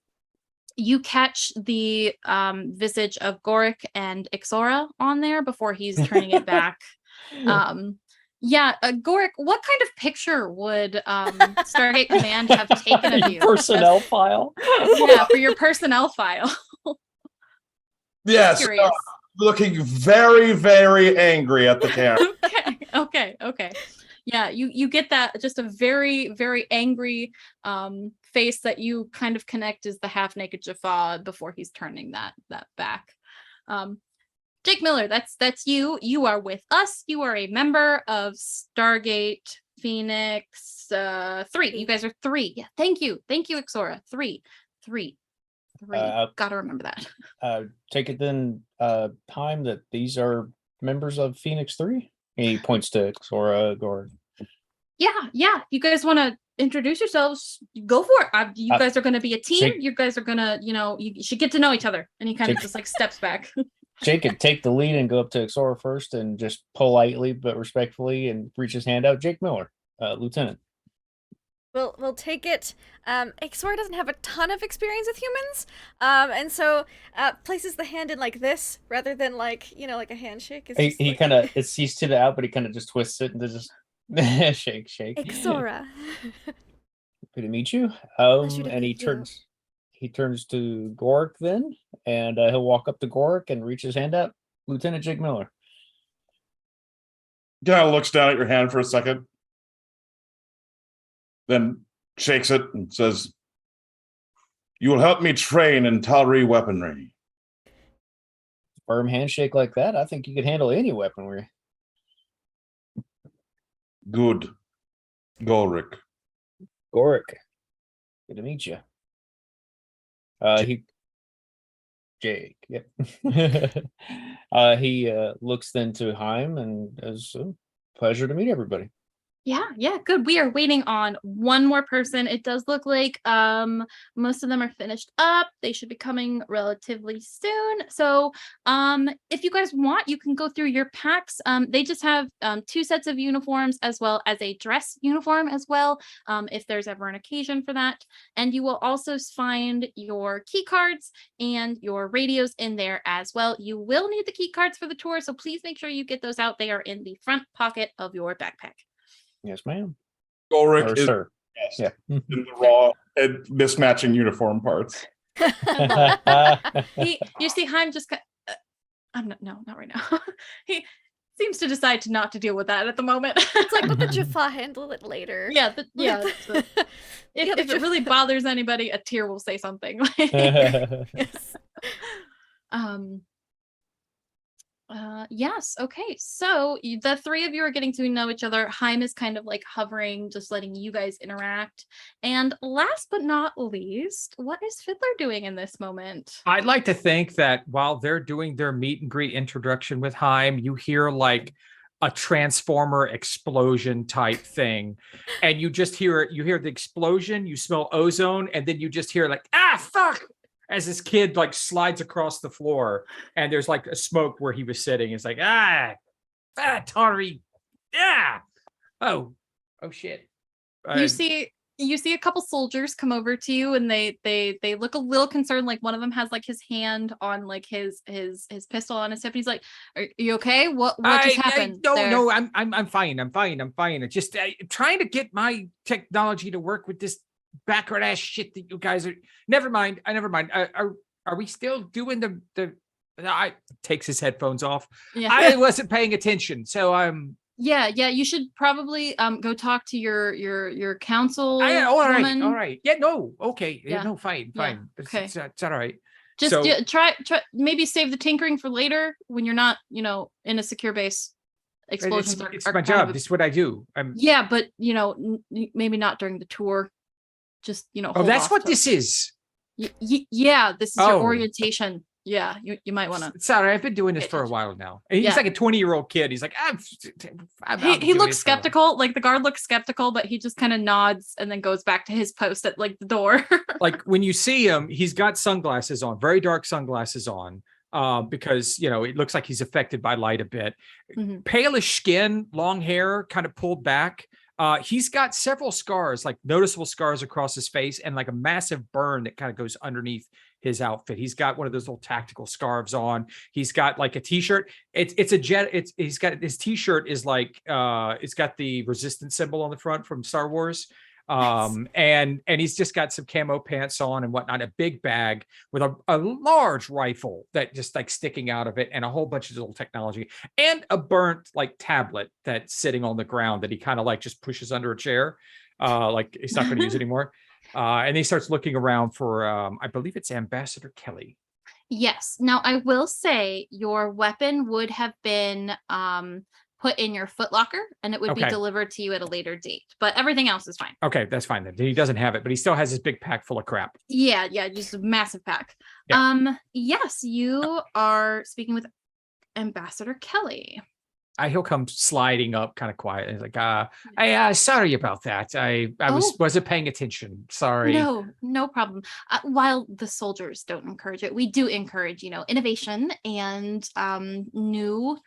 You catch the visage of Goric and Ixora on there before he's turning it back. Yeah, Gorik, what kind of picture would Stargate Command have taken of you? Personnel file. Yeah, for your personnel file. Yes, Curious. looking very, very angry at the camera. Okay. Yeah, you get that, just a very, very angry face that you kind of connect as the half-naked Jaffa before he's turning that back. Jake Miller, that's you. You are with us. You are a member of Stargate Phoenix 3. You guys are 3. Yeah, thank you, Ixora. 3. Gotta remember that. Take it then, time that these are members of Phoenix 3. He points to Xora, Gord. Yeah. You guys want to introduce yourselves? Go for it. You guys are going to be a team. Jake, you guys are going to, you should get to know each other. And he kind of just like steps back. Jake could take the lead and go up to Xora first and just politely but respectfully and reach his hand out. Jake Miller, Lieutenant. We'll take it. Ixora doesn't have a ton of experience with humans, and so places the hand in like this rather than like like a handshake. He kind of he's to the out, but he kind of just twists it and just shake. Ixora. Good to meet you. Pleasure to And meet you. he turns to Gorik then, and he'll walk up to Gorik and reach his hand out. Lieutenant Jake Miller. Kind of looks down at your hand for a second, then shakes it and says, "You will help me train in Tal'ri weaponry." Firm handshake like that, I think you could handle any weaponry. Good. Gorik. Gorik, good to meet you. Jake, yep. He looks then to Heim and is a pleasure to meet everybody. Yeah, good. We are waiting on one more person. It does look like most of them are finished up. They should be coming relatively soon. So if you guys want, you can go through your packs. They just have 2 sets of uniforms as well as a dress uniform as well, if there's ever an occasion for that. And you will also find your key cards and your radios in there as well. You will need the key cards for the tour, so please make sure you get those out. They are in the front pocket of your backpack. Yes, ma'am. Gorik is sir. in the raw and mismatching uniform parts. You see Heim just no, not right now. He seems to decide not to deal with that at the moment. It's like, let the Jaffa handle it later. If it really bothers anybody, a tear will say something. Yes. Yes. Okay. So the 3 of you are getting to know each other. Heim is kind of like hovering, just letting you guys interact. And last but not least, what is Fiddler doing in this moment? I'd like to think that while they're doing their meet and greet introduction with Heim, you hear like a transformer explosion type thing, and you just hear the explosion, you smell ozone, and then you just hear like, fuck, as this kid like slides across the floor, and there's like a smoke where he was sitting. It's like, Tari, oh shit. You see a couple soldiers come over to you, and they look a little concerned. Like one of them has like his hand on like his pistol on his hip. He's like, "Are you okay? What just happened?" No, I'm fine. It's just trying to get my technology to work with this backward ass shit that you guys are. Never mind. Are we still doing the? I takes his headphones off. Yeah. I wasn't paying attention, so I'm. Yeah. You should probably go talk to your council. All woman. right. Yeah, no, okay. Yeah. No, fine. Yeah. Okay. It's all right. Just try maybe save the tinkering for later when you're not, in a secure base. Explosions it's my job. This is what I do. Yeah, but maybe not during the tour. Just that's what this is. Yeah, this is your orientation. Yeah, you might want to. Sorry, I've been doing this for a while now. He's like a 20-year-old kid. He's like, he looks skeptical. Like the guard looks skeptical, but he just kind of nods and then goes back to his post at like the door. Like when you see him, he's got sunglasses on, very dark sunglasses on, because it looks like he's affected by light a bit. Mm-hmm. Palish skin, long hair, kind of pulled back. He's got several scars, like noticeable scars across his face, and like a massive burn that kind of goes underneath his outfit. He's got one of those little tactical scarves on. He's got like a t-shirt. He's got his t-shirt is like it's got the resistance symbol on the front from Star Wars. And he's just got some camo pants on and whatnot, a big bag with a large rifle that just like sticking out of it, and a whole bunch of little technology, and a burnt like tablet that's sitting on the ground that he kind of like just pushes under a chair, like he's not going to use anymore. And he starts looking around for I believe it's Ambassador Kelly. Yes. Now I will say your weapon would have been put in your footlocker, and it would be delivered to you at a later date. But everything else is fine. Okay, that's fine then. He doesn't have it, but he still has his big pack full of crap. Yeah, just a massive pack. Yeah. Yes, you are speaking with Ambassador Kelly. He'll come sliding up kind of quiet. He's like, sorry about that. I wasn't paying attention. Sorry. No problem. While the soldiers don't encourage it, we do encourage, innovation and new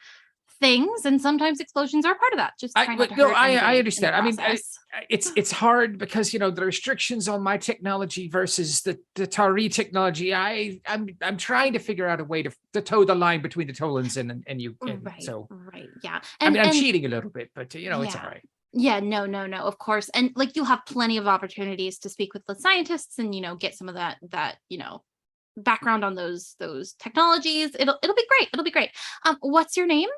things, and sometimes explosions are part of that. Just trying not to hurt I understand. I mean, process. it's hard because the restrictions on my technology versus the Tari technology. I'm trying to figure out a way to toe the line between the Tolans and you. Right, yeah. I'm cheating a little bit, but it's all right. Yeah, no, of course. And like you'll have plenty of opportunities to speak with the scientists and get some of that background on those technologies. It'll be great. What's your name?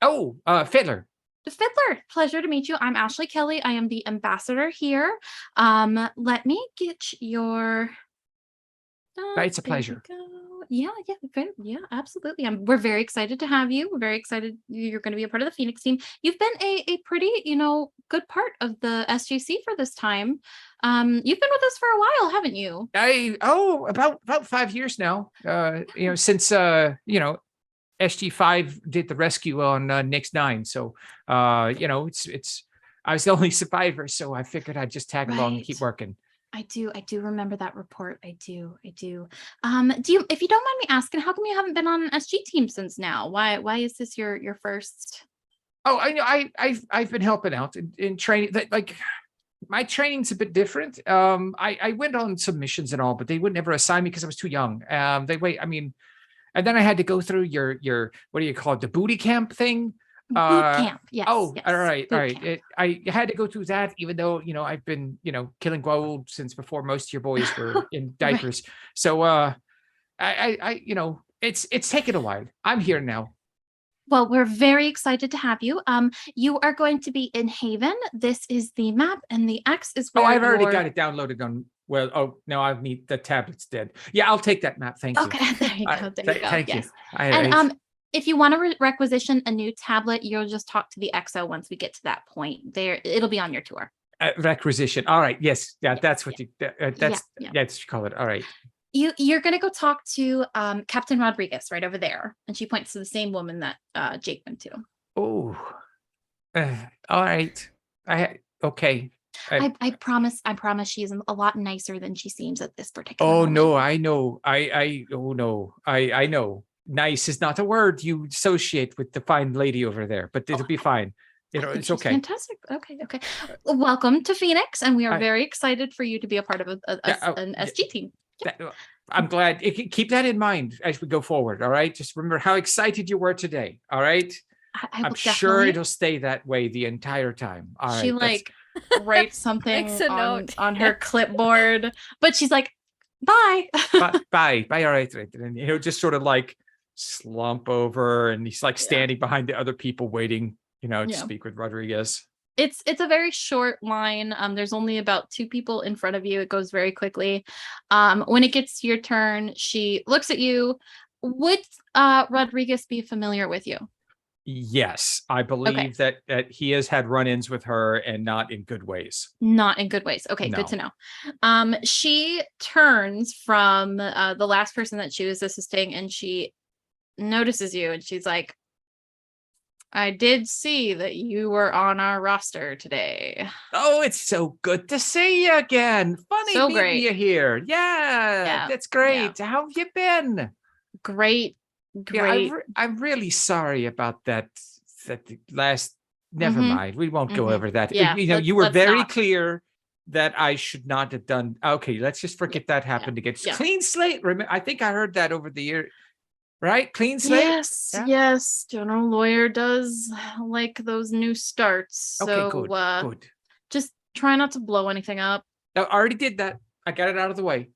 Oh, Fiddler. Fiddler, pleasure to meet you. I'm Ashley Kelly. I am the ambassador here. Let me get your. It's a pleasure. Yeah, absolutely. We're very excited to have you. We're very excited you're going to be a part of the Phoenix team. You've been a pretty, good part of the SGC for this time. You've been with us for a while, haven't you? About 5 years now. Since SG5 did the rescue on Nix 9. So, it's I was the only survivor, so I figured I'd just tag along and keep working. I do remember that report. I do. Do you, if you don't mind me asking, how come you haven't been on an SG team since now? Why is this your first? Oh, I know. I've been helping out in training. Like my training's a bit different. I went on some missions and all, but they would never assign me because I was too young. And then I had to go through your what do you call it, the booty camp thing? Boot camp. Yes. Oh, yes. all right. I had to go through that, even though I've been killing gold since before most of your boys were in diapers. Right. So it's taken a while. I'm here now. Well, we're very excited to have you. You are going to be in Haven. This is the map, and the X is where. Oh, I've already got it downloaded on. Well, oh no, I need the tablet's dead. Yeah, I'll take that map. Thank you. Okay, there you go. Thank you. And if you want to requisition a new tablet, you'll just talk to the XO once we get to that point. It'll be on your tour. Requisition. All right. Yes. Yeah. That's what you. That's what you call it. All right. You're gonna go talk to Captain Rodriguez right over there, and she points to the same woman that Jake went to. Oh. All right. Okay. I promise she's a lot nicer than she seems at this particular moment. No, I know. I know. Nice is not a word you associate with the fine lady over there, but it'll be fine. It's okay. Fantastic. Okay. Welcome to Phoenix, and we are very excited for you to be a part of an SG team. Yeah. I'm glad. Keep that in mind as we go forward. All right. Just remember how excited you were today. All right. I'm sure it'll stay that way the entire time. All right. She writes something on her clipboard, but she's like, bye. Bye. All right. And just sort of like slump over, and he's like standing behind the other people waiting, to speak with Rodriguez. It's a very short line. There's only about 2 people in front of you. It goes very quickly. When it gets to your turn, she looks at you. Would Rodriguez be familiar with you? Yes, I believe that he has had run-ins with her, and not in good ways. Not in good ways. Okay, Good to know. She turns from the last person that she was assisting, and she notices you, and she's like, I did see that you were on our roster today. Oh, it's so good to see you again. Funny so meeting great. you here. Yeah, that's great. Yeah. How have you been? Great. Yeah, I'm really sorry about that last. Never mind. We won't go over that. Yeah, you were very clear that I should not have done. Okay, let's just forget that happened again. yeah. Clean slate. Remember, I think I heard that over the year. Right? Clean slate? Yes, Yeah. yes. General Lawyer does like those new starts. Okay, So good. Good. just try not to blow anything up. I already did that. I got it out of the way.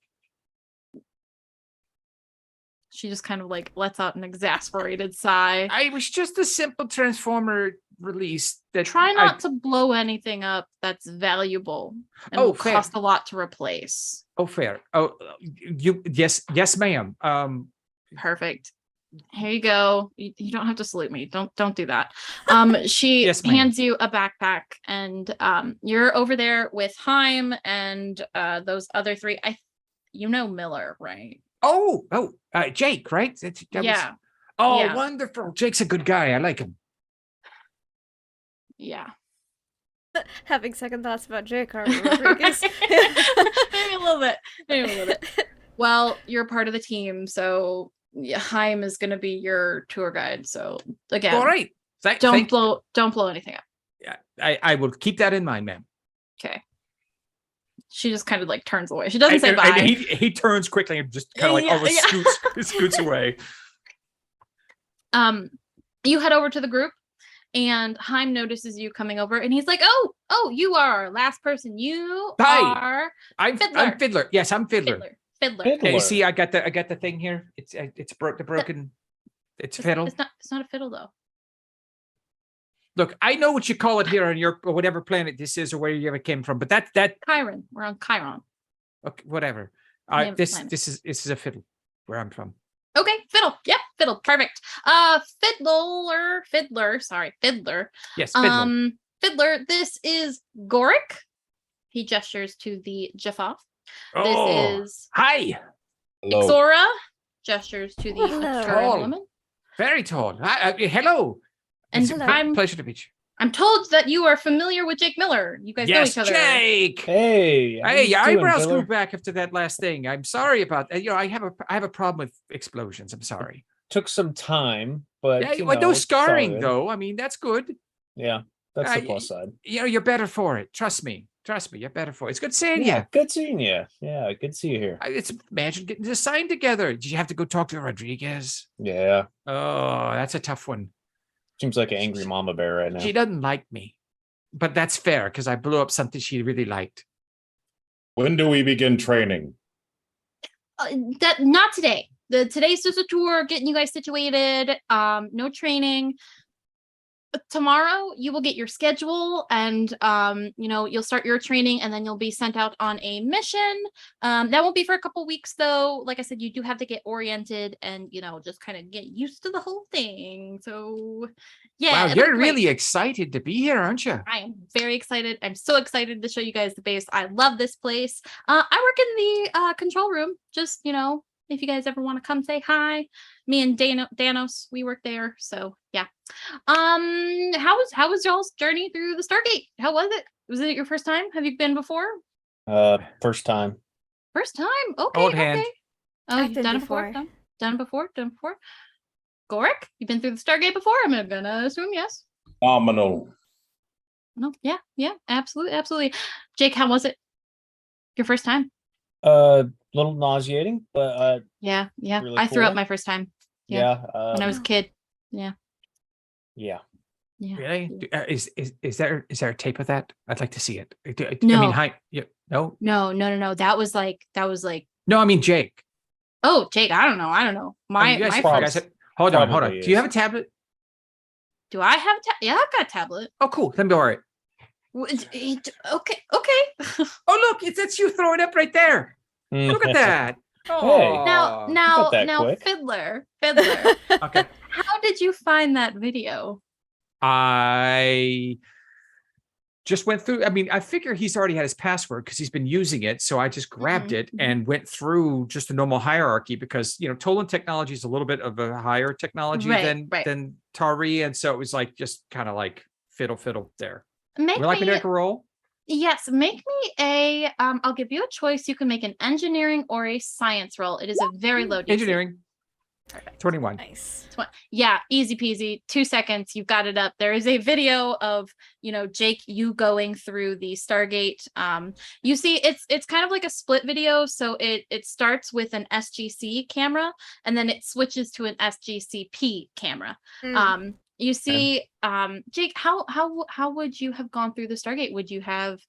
She just kind of like lets out an exasperated sigh. I was just a simple transformer release that Try not to blow anything up that's valuable and will fair. cost a lot to replace. Oh, fair. Oh, yes, ma'am. Perfect. Here you go. You don't have to salute me. Don't do that. She Yes, ma'am. hands you a backpack, and you're over there with Haim and those other three. Miller, right? Jake, right? Yeah. Oh, Yeah. wonderful. Jake's a good guy. I like him. Yeah. Having second thoughts about Jake, are we, Rodriguez? Maybe a little bit. Well, you're part of the team, so Haim is going to be your tour guide. So again, All right. don't blow anything up. Yeah, I will keep that in mind, ma'am. Okay. She just kind of like turns away. She doesn't say bye. And he turns quickly and just kind of like scoots away. You head over to the group, and Haim notices you coming over, and he's like, "Oh, you are our last person. You are I'm Fiddler. Yes, I'm Fiddler. Fiddler. Yeah, you see, I got the thing here. It's broken. It's fiddle. It's not a fiddle though. Look, I know what you call it here on your or whatever planet this is or where you ever came from, but that Chiron. We're on Chiron. Okay, whatever. This is a fiddle where I'm from. Okay, fiddle. Yep, fiddle. Perfect. Fiddler. Sorry, Fiddler. Yes, Fiddler. Fiddler. This is Goric. He gestures to the Jaffa. Oh, this is hi. Hello. Ixora. Gestures to the Hello. Aturen woman. Very tall. Hello. And It's a pleasure to meet you. I'm told that you are familiar with Jake Miller. You guys know Yes, each other. Jake. Hey, how Hey, you your doing, eyebrows Filler? grew back after that last thing. I'm sorry about that. I have a problem with explosions. I'm sorry. Took some time, but Yeah, you well, know, no it's scarring all good. though. I mean, that's good. Yeah, that's the plus side. You're better for it. Trust me. You're better for it. It's good seeing Yeah, you. good seeing you. Yeah, good to see you here. It's imagine getting this sign together. Did you have to go talk to Rodriguez? Yeah, Oh, that's a tough one. seems like an angry mama bear right now. She doesn't like me, but that's fair because I blew up something she really liked. When do we begin training? That not today. Today's just a tour, getting you guys situated. No training. Tomorrow you will get your schedule, and you'll start your training, and then you'll be sent out on a mission. That won't be for a couple weeks though. Like I said, you do have to get oriented and just kind of get used to the whole thing. So yeah. Wow, you're really excited to be here, aren't you? I am very excited. I'm so excited to show you guys the base. I love this place. I work in the control room. Just, if you guys ever want to come say hi, me and Danos, we work there. So yeah. How was y'all's journey through the Stargate? How was it? Was it your first time? Have you been before? First time. First time. Okay. Old hand. Okay. Oh, I've you've been done before. it before? Done before? Goric, you've been through the Stargate before? I'm gonna assume yes. Phenomenal. No, yeah, absolutely. Jake, how was it? Your first time? Little nauseating, but Yeah. really I threw up cool. my first time. Yeah. When I was a kid. yeah. Really? Is there a tape of that? I'd like to see it. I No. mean, hi. Yeah, no. No. That was like. No, I mean Jake. Oh, Jake. I don't know. You guys First. hold on. Probably Do you is. have a tablet? Do I have a tablet? Yeah, I've got a tablet. Oh, cool. Then be all right. Okay. Oh, look, it's you throwing up right there. Look at that. Hey. Now, that quick. Fiddler. Okay. How did you find that video? I just went through. I mean, I figure he's already had his password because he's been using it. So I just grabbed it and went through just a normal hierarchy because Tolan technology is a little bit of a higher technology than Tari, and so it was like just kind of like fiddle there. Would you like me to make a roll? Yes, make me a. I'll give you a choice. You can make an engineering or a science roll. It is a very low DC. Engineering. 21. Nice. Yeah, easy peasy. 2 seconds, you've got it up. There is a video of, Jake, you going through the Stargate. You see it's kind of like a split video. So it starts with an SGC camera and then it switches to an SGCP camera. You see, Jake, how would you have gone through the Stargate? Would you have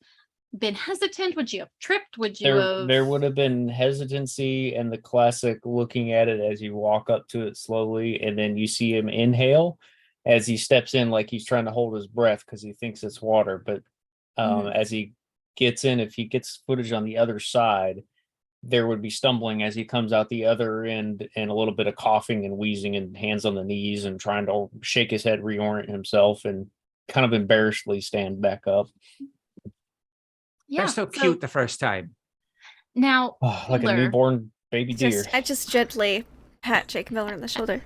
been hesitant? Would you have tripped? Would you have... There would have been hesitancy and the classic looking at it as you walk up to it slowly, and then you see him inhale as he steps in like he's trying to hold his breath because he thinks it's water. But as he gets in, if he gets footage on the other side, there would be stumbling as he comes out the other end and a little bit of coughing and wheezing and hands on the knees and trying to shake his head, reorient himself, and kind of embarrassedly stand back up. Yeah, They're so cute the first time. Now, like a newborn baby deer. I just gently pat Jake Miller on the shoulder.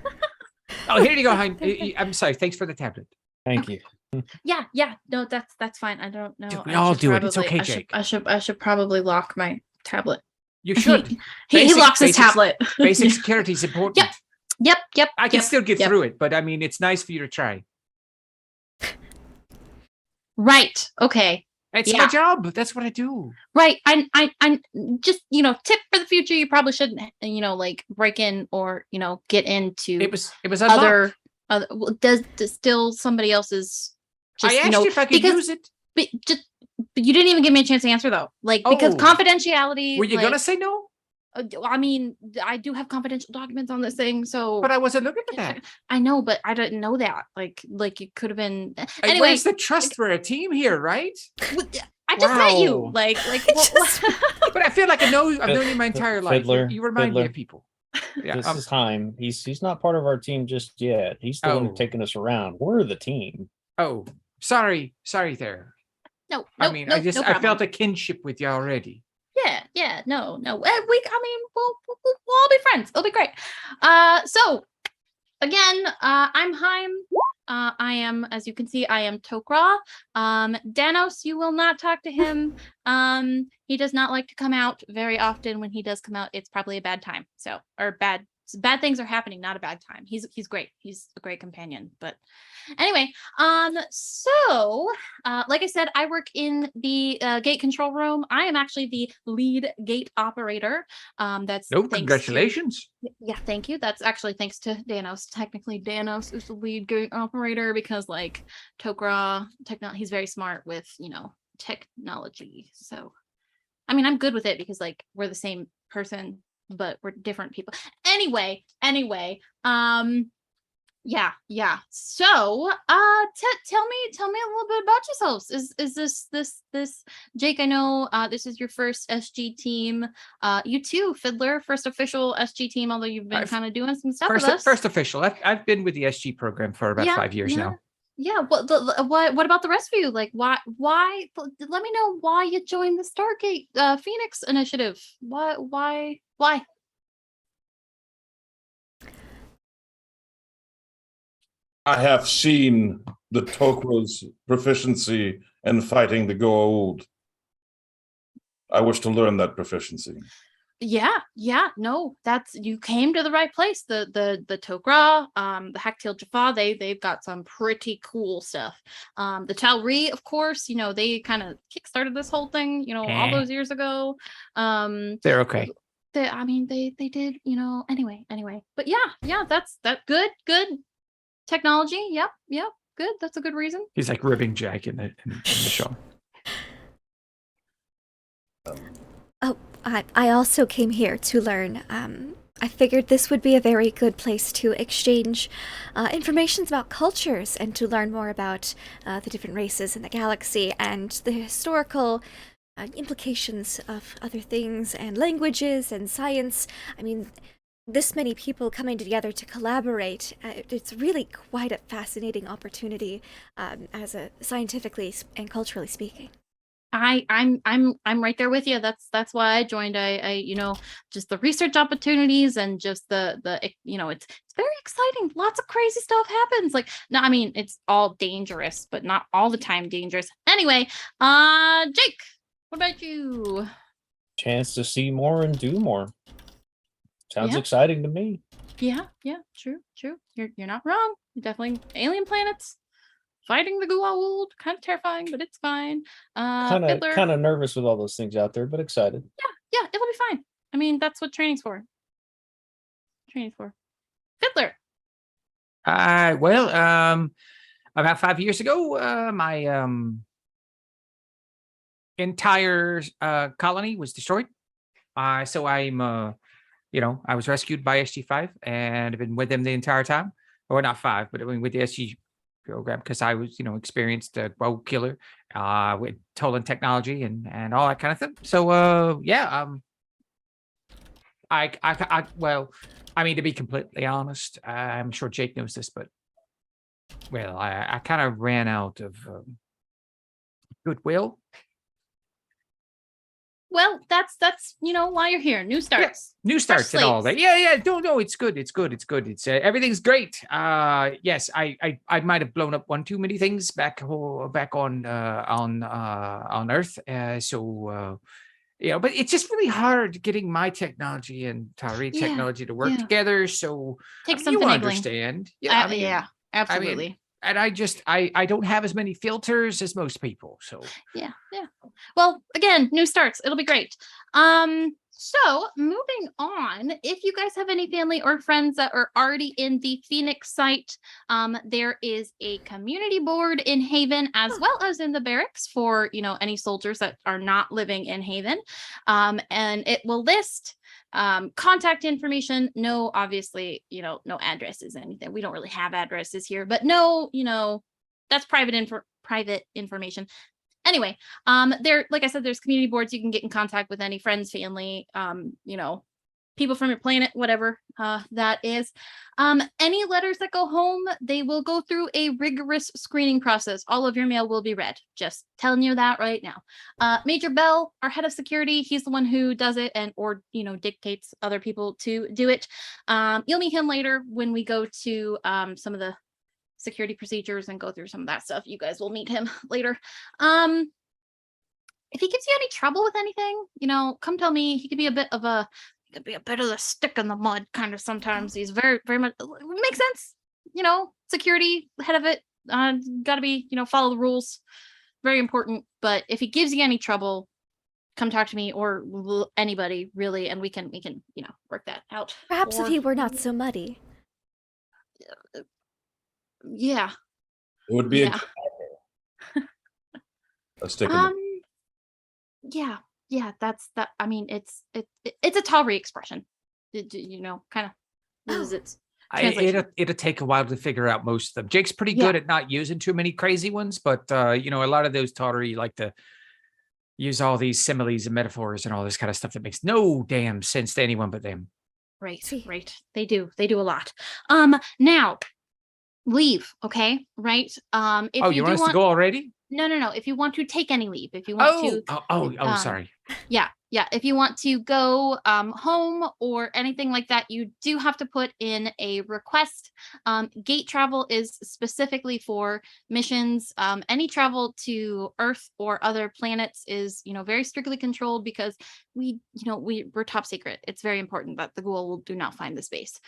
Oh, here you go, hon. I'm sorry. Thanks for the tablet. Thank you. Yeah. No, that's fine. I don't know. We all do it. It's okay, Jake. I should probably lock my tablet. You should. He locks his tablet. Basic security is important. Yep. I can still get through it, but I mean, it's nice for you to try. Right. Okay. It's my job. That's what I do. Right. I just, tip for the future. You probably shouldn't, like break in or, get into. It was other. Does still somebody else's. Just, I asked you if I could use it. But you didn't even give me a chance to answer though. Like, because confidentiality. Were you going to say no? I mean, I do have confidential documents on this thing, so. But I wasn't looking at that. I know, but I didn't know that. Like it could have been. Anyway, where's the trust for a team here, right? I just met you, like. But I feel like I've known you my entire life. You remind me of people. Yeah, this is Haim. He's not part of our team just yet. He's the one taking us around. We're the team. Oh, sorry there. No, I mean, I felt a kinship with you already. Yeah, no. We'll all be friends. It'll be great. So again, I'm Haim. I am, as you can see, I am Tokra. Danos, you will not talk to him. He does not like to come out very often. When he does come out, it's probably a bad time. Bad things are happening, not a bad time. He's great. He's a great companion. But anyway, so like I said, I work in the gate control room. I am actually the lead gate operator. Congratulations. Thank you. That's actually thanks to Danos. Technically, Danos is the lead gate operator because like Tokra, he's very smart with technology. So I mean, I'm good with it because like we're the same person, but we're different people. Anyway, yeah. So, tell me a little bit about yourselves. Is this Jake? I know this is your first SG team. You too, Fiddler, first official SG team. Although you've been kind of doing some stuff with us. First official. I've been with the SG program for about 5 years now. Yeah. What about the rest of you? Like, why? Let me know why you joined the Stargate Phoenix initiative. Why? I have seen the Tokra's proficiency in fighting the Goa'uld. I wish to learn that proficiency. Yeah. No, you came to the right place. The Tokra, the Hacktail Jaffa, they've got some pretty cool stuff. The Tal'Ri, of course, they kind of kickstarted this whole thing, all those years ago. They're okay. They did, anyway. But yeah, that's good technology. Yep, good. That's a good reason. He's like ribbing Jack in the show. I also came here to learn. I figured this would be a very good place to exchange information about cultures and to learn more about the different races in the galaxy and the historical implications of other things and languages and science. I mean, this many people coming together to collaborate, it's really quite a fascinating opportunity as a scientifically and culturally speaking. I'm right there with you. That's why I joined. I just the research opportunities and just the it's very exciting. Lots of crazy stuff happens. Like, no, I mean, it's all dangerous, but not all the time dangerous. Anyway, Jake, what about you? Chance to see more and do more. Sounds exciting to me. Yeah, true. You're not wrong. Definitely alien planets fighting the Goa'uld. Kind of terrifying, but it's fine. Fiddler. Kind of nervous with all those things out there, but excited. Yeah, it'll be fine. I mean, that's what training's for. Fiddler. Well, about 5 years ago, my entire colony was destroyed. So I'm, I was rescued by SG5 and I've been with them the entire time. Or not 5, but I mean with the SG program because I was, experienced rogue killer with Tolan technology and all that kind of thing. So well, I mean, to be completely honest, I'm sure Jake knows this, but well, I kind of ran out of goodwill. Well, that's why you're here. New starts. New starts and all that. Yeah. No, it's good. It's everything's great. Yes, I might have blown up one too many things back on Earth. But it's just really hard getting my technology and Tari technology to work together. So takes some you finagling. understand. Yeah, Absolutely. And I don't have as many filters as most people. So yeah. Well, again, new starts. It'll be great. So moving on, if you guys have any family or friends that are already in the Phoenix site, there is a community board in Haven as well as in the barracks for, any soldiers that are not living in Haven. And it will list contact information. No, obviously, no addresses, anything. We don't really have addresses here, but no, that's private information. Anyway, there, like I said, there's community boards. You can get in contact with any friends, family, people from your planet, whatever that is. Any letters that go home, they will go through a rigorous screening process. All of your mail will be read. Just telling you that right now. Major Bell, our head of security, he's the one who does it or dictates other people to do it. You'll meet him later when we go to some of the security procedures and go through some of that stuff. You guys will meet him later. If he gives you any trouble with anything, come tell me. He could be a bit of a stick in the mud kind of sometimes. He's very, very much makes sense. Security, head of it, gotta be, follow the rules. Very important. But if he gives you any trouble, come talk to me or anybody really, and we can, work that out. Perhaps if he were not so muddy. Yeah. It would be a stick in Yeah, that's that. I mean, it's a Tari expression. Kind of loses its translation. It'll take a while to figure out most of them. Jake's pretty good at not using too many crazy ones, but a lot of those Tari like to use all these similes and metaphors and all this kind of stuff that makes no damn sense to anyone but them. Right. They do a lot. Now leave, okay? Right. If you want us to go already? No. If you want to take any leave, if you want to. Sorry. Yeah. If you want to go home or anything like that, you do have to put in a request. Gate travel is specifically for missions. Any travel to Earth or other planets is, very strictly controlled because we're top secret. It's very important that the Goa'uld do not find the space.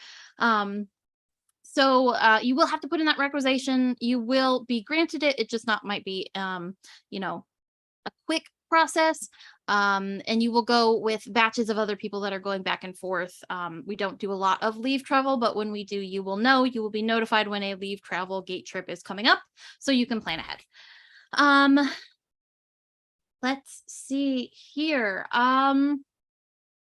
So you will have to put in that requisition. You will be granted it. It just might be, a quick process. And you will go with batches of other people that are going back and forth. We don't do a lot of leave travel, but when we do, you will know. You will be notified when a leave travel gate trip is coming up, so you can plan ahead. Let's see here.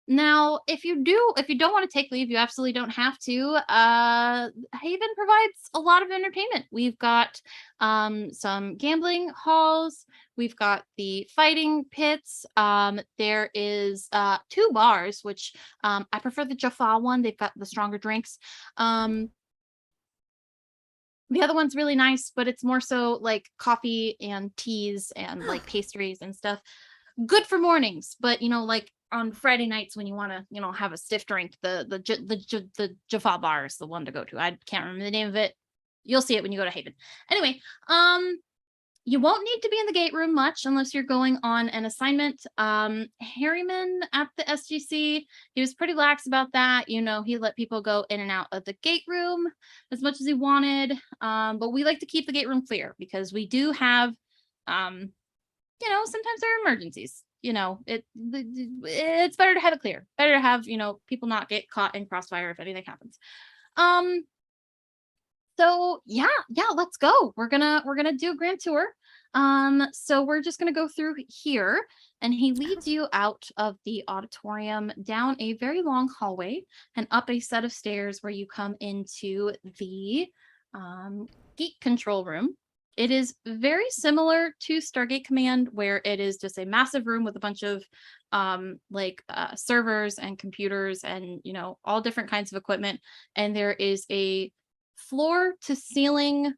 Now, if you don't want to take leave, you absolutely don't have to. Haven provides a lot of entertainment. We've got some gambling halls. We've got the fighting pits. There is 2 bars, which I prefer the Jaffa one. They've got the stronger drinks. The other one's really nice, but it's more so like coffee and teas and like pastries and stuff. Good for mornings, but like on Friday nights when you want to, have a stiff drink, the Jaffa bar is the one to go to. I can't remember the name of it. You'll see it when you go to Haven. Anyway, You won't need to be in the gate room much unless you're going on an assignment. Harriman at the SGC, he was pretty lax about that. You know, he let people go in and out of the gate room as much as he wanted. But we like to keep the gate room clear because we do have, you know, sometimes there are emergencies. You know, it's better to have it clear. Better to have, you know, people not get caught in crossfire if anything happens. So yeah, let's go. We're gonna do a grand tour. So we're just gonna go through here, and he leads you out of the auditorium down a very long hallway and up a set of stairs where you come into the gate control room. It is very similar to Stargate Command, where it is just a massive room with a bunch of servers and computers and, you know, all different kinds of equipment. And there is a floor to ceiling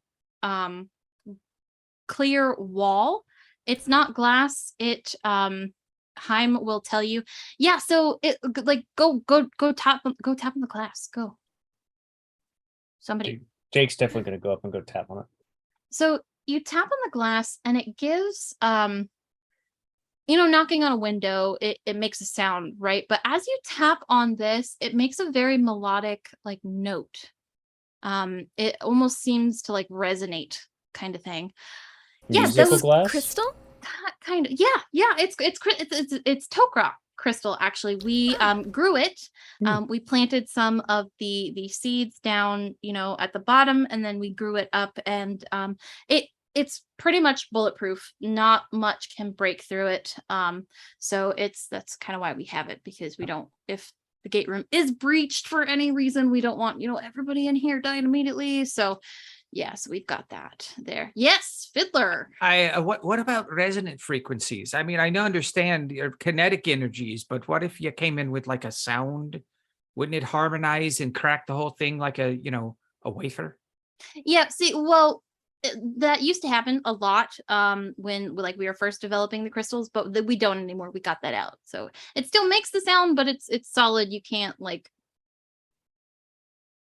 clear wall. It's not glass. It Heim will tell you. Yeah, so it like go tap on the glass. Go. Somebody. Jake's definitely gonna go up and go tap on it. So you tap on the glass and it gives you know, knocking on a window, it makes a sound, right? But as you tap on this, it makes a very melodic like note. It almost seems to like resonate kind of thing. Musical glass? Crystal? Kind of. Yeah. It's Tokra crystal. Actually, we grew it. We planted some of the seeds down, you know, at the bottom, and then we grew it up, and it's pretty much bulletproof. Not much can break through it. So that's kind of why we have it, because we don't, if the gate room is breached for any reason, we don't want, you know, everybody in here dying immediately. So yes, we've got that there. Yes, Fiddler. What about resonant frequencies? I mean, I understand your kinetic energies, but what if you came in with like a sound? Wouldn't it harmonize and crack the whole thing like a, you know, a wafer? Yeah, see, well, that used to happen a lot when like we were first developing the crystals, but we don't anymore. We got that out. So it still makes the sound, but it's solid. You can't like,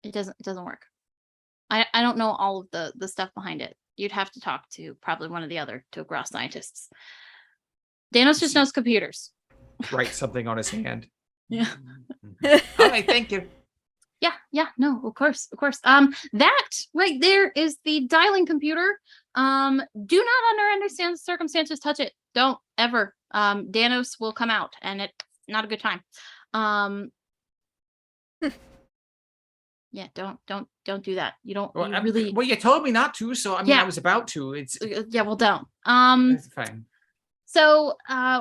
it doesn't work. I don't know all of the stuff behind it. You'd have to talk to probably one of the other Tokra scientists. Danos just knows computers. Write something on his hand. Yeah. All right, thank you. Yeah, no, of course. That right there is the dialing computer. Do not under understand circumstances touch it. Don't ever. Danos will come out, and it's not a good time. Yeah, don't do that. You don't really. Well, you told me not to, so I mean, I was about to. It's yeah, well, don't. It's fine. So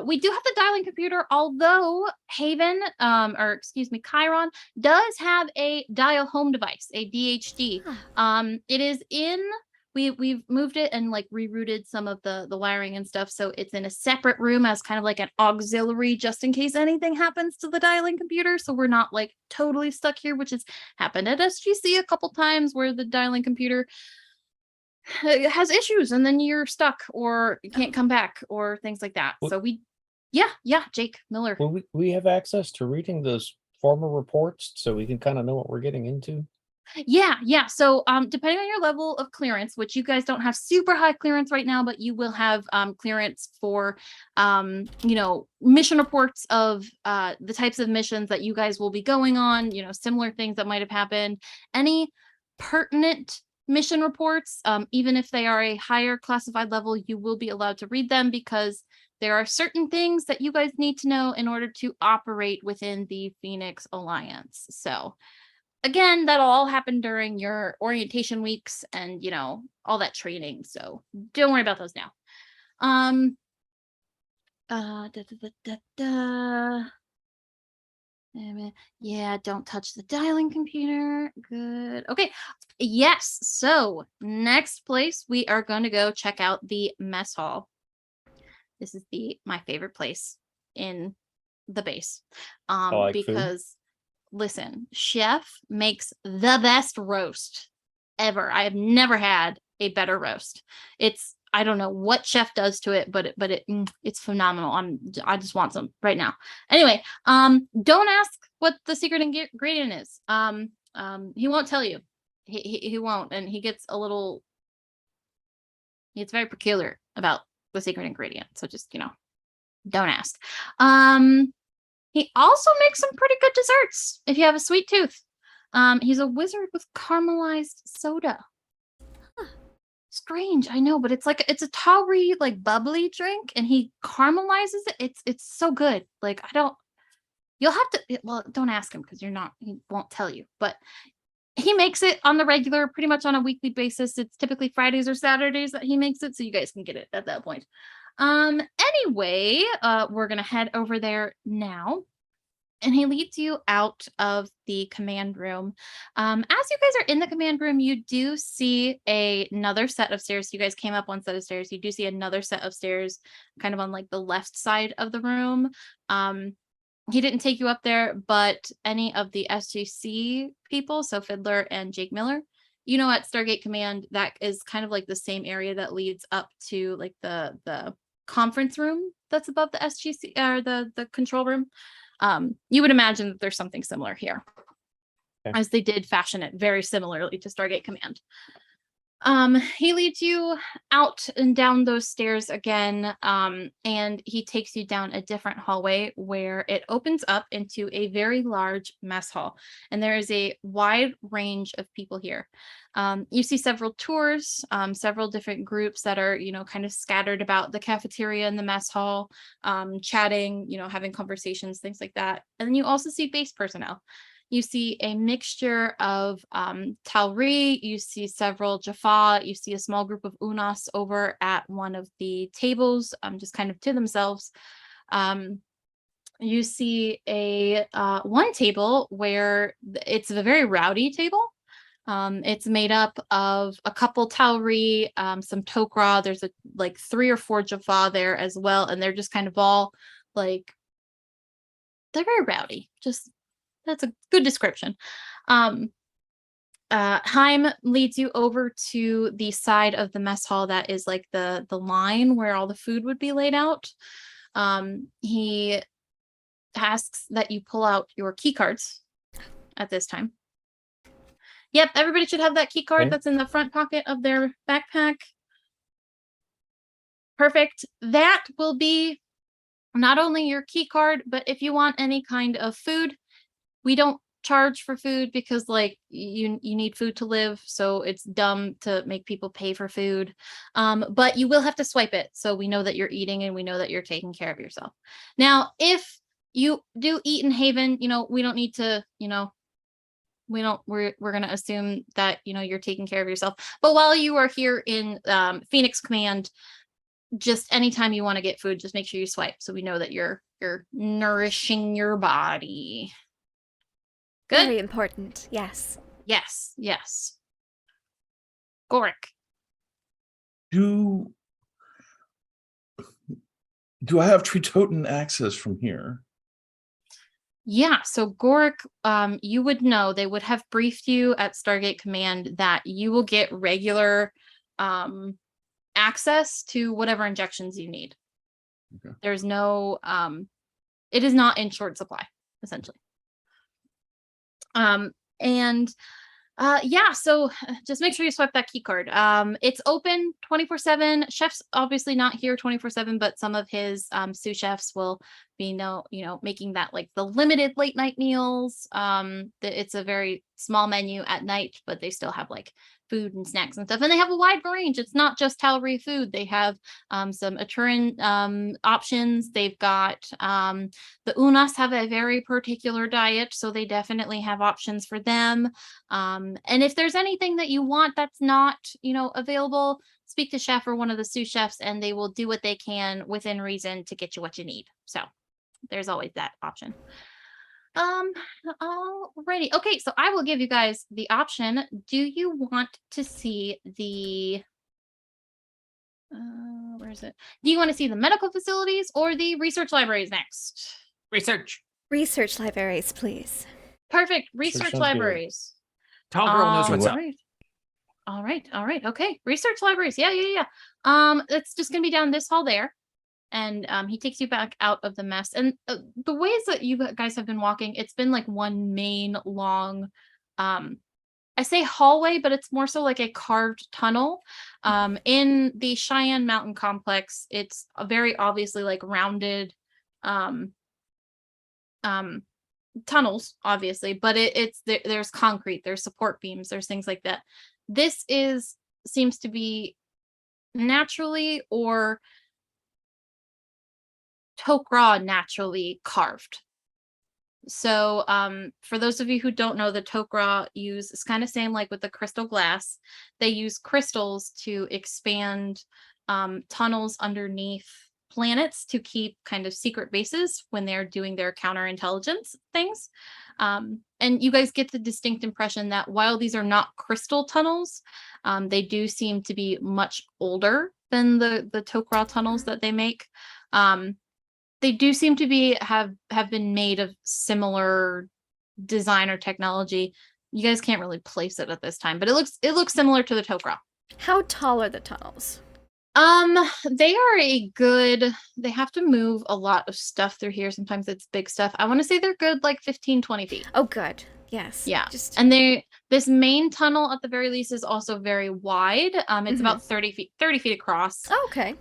we do have the dialing computer, although Haven, or excuse me, Chiron does have a dial home device, a DHD. It is in, we've moved it and like rerouted some of the wiring and stuff. So it's in a separate room as kind of like an auxiliary, just in case anything happens to the dialing computer. So we're not like totally stuck here, which has happened at SGC a couple times where the dialing computer has issues and then you're stuck or you can't come back or things like that. So Jake Miller. Well, we have access to reading those formal reports so we can kind of know what we're getting into. Yeah. So depending on your level of clearance, which you guys don't have super high clearance right now, but you will have clearance for you know, mission reports of the types of missions that you guys will be going on, you know, similar things that might have happened, any pertinent mission reports, even if they are a higher classified level, you will be allowed to read them, because there are certain things that you guys need to know in order to operate within the Phoenix Alliance. So again, that'll all happen during your orientation weeks and, you know, all that training. So don't worry about those now. Yeah, don't touch the dialing computer. Good. Okay. Yes. So next place, we are going to go check out the mess hall. This is my favorite place in the base. Because listen, Chef makes the best roast ever. I have never had a better roast. I don't know what Chef does to it, but it's phenomenal. I just want some right now. Anyway, don't ask what the secret ingredient is. He won't tell you. He won't, and he gets very peculiar about the secret ingredient. So just, don't ask. He also makes some pretty good desserts if you have a sweet tooth. He's a wizard with caramelized soda. Strange, I know, but it's a tawry, like bubbly drink, and he caramelizes it. It's so good. Like you'll have to, well, don't ask him because he won't tell you, but he makes it on the regular, pretty much on a weekly basis. It's typically Fridays or Saturdays that he makes it, so you guys can get it at that point. Anyway, we're gonna head over there now. And he leads you out of the command room. As you guys are in the command room, you do see another set of stairs. You guys came up one set of stairs. You do see another set of stairs kind of on like the left side of the room. He didn't take you up there, but any of the SGC people, so Fiddler and Jake Miller, at Stargate Command, that is kind of like the same area that leads up to like the conference room that's above the SGC or the control room. You would imagine that there's something similar here, as they did fashion it very similarly to Stargate Command. He leads you out and down those stairs again, and he takes you down a different hallway where it opens up into a very large mess hall, and there is a wide range of people here. You see several tours, several different groups that are, kind of scattered about the cafeteria and the mess hall, chatting, having conversations, things like that. And then you also see base personnel. You see a mixture of Talri, you see several Jaffa, you see a small group of Unas over at one of the tables, just kind of to themselves. You see a one table where it's a very rowdy table. It's made up of a couple Talri, some Tok'ra. There's like 3 or 4 Jaffa there as well, and they're just kind of all like, they're very rowdy. That's a good description. Heim leads you over to the side of the mess hall that is like the line where all the food would be laid out. He asks that you pull out your key cards at this time. Yep, everybody should have that key card that's in the front pocket of their backpack. Perfect. That will be not only your key card, but if you want any kind of food, we don't charge for food because like you need food to live, so it's dumb to make people pay for food. But you will have to swipe it, so we know that you're eating and we know that you're taking care of yourself. Now, if you do eat in Haven, we don't need to, we're going to assume that, you're taking care of yourself. But while you are here in Phoenix Command, just anytime you want to get food, just make sure you swipe so we know that you're nourishing your body. Good. Very important. Yes. Yes. Gorik. Do I have Tritoten access from here? Yeah, so Gorik, you would know, they would have briefed you at Stargate Command that you will get regular access to whatever injections you need. Okay. There's no, it is not in short supply, essentially. So just make sure you swipe that key card. It's open 24/7. Chef's obviously not here 24/7, but some of his sous chefs will be making that like the limited late night meals. It's a very small menu at night, but they still have like food and snacks and stuff, and they have a wide range. It's not just Talri food. They have some Aturen options. They've got the Unas have a very particular diet, so they definitely have options for them. And if there's anything that you want that's not available, speak to chef or one of the sous chefs, and they will do what they can within reason to get you what you need. So there's always that option. Alrighty. Okay, so I will give you guys the option. Do you want to see the where is it? Do you want to see the medical facilities or the research libraries next? Research libraries, please. Perfect. Research libraries. Tall girl knows what's up. All right. Okay. Research libraries. Yeah. It's just gonna be down this hall there. And he takes you back out of the mess. And the ways that you guys have been walking, it's been like one main long I say hallway, but it's more so like a carved tunnel. In the Cheyenne Mountain Complex, it's a very obviously like rounded um tunnels, obviously, but there's concrete, there's support beams, there's things like that. This seems to be naturally or Tok'ra naturally carved. So for those of you who don't know, the Tok'ra use, it's kind of same like with the crystal glass. They use crystals to expand tunnels underneath planets to keep kind of secret bases when they're doing their counterintelligence things. And you guys get the distinct impression that while these are not crystal tunnels, they do seem to be much older than the Tok'ra tunnels that they make. They do seem to be have been made of similar design or technology. You guys can't really place it at this time, but it looks similar to the Tok'ra. How tall are the tunnels? They have to move a lot of stuff through here. Sometimes it's big stuff. I want to say they're good like 15, 20 feet. Oh, good. Yes. Yeah. And this main tunnel at the very least is also very wide. It's about 30 feet across. Oh, okay.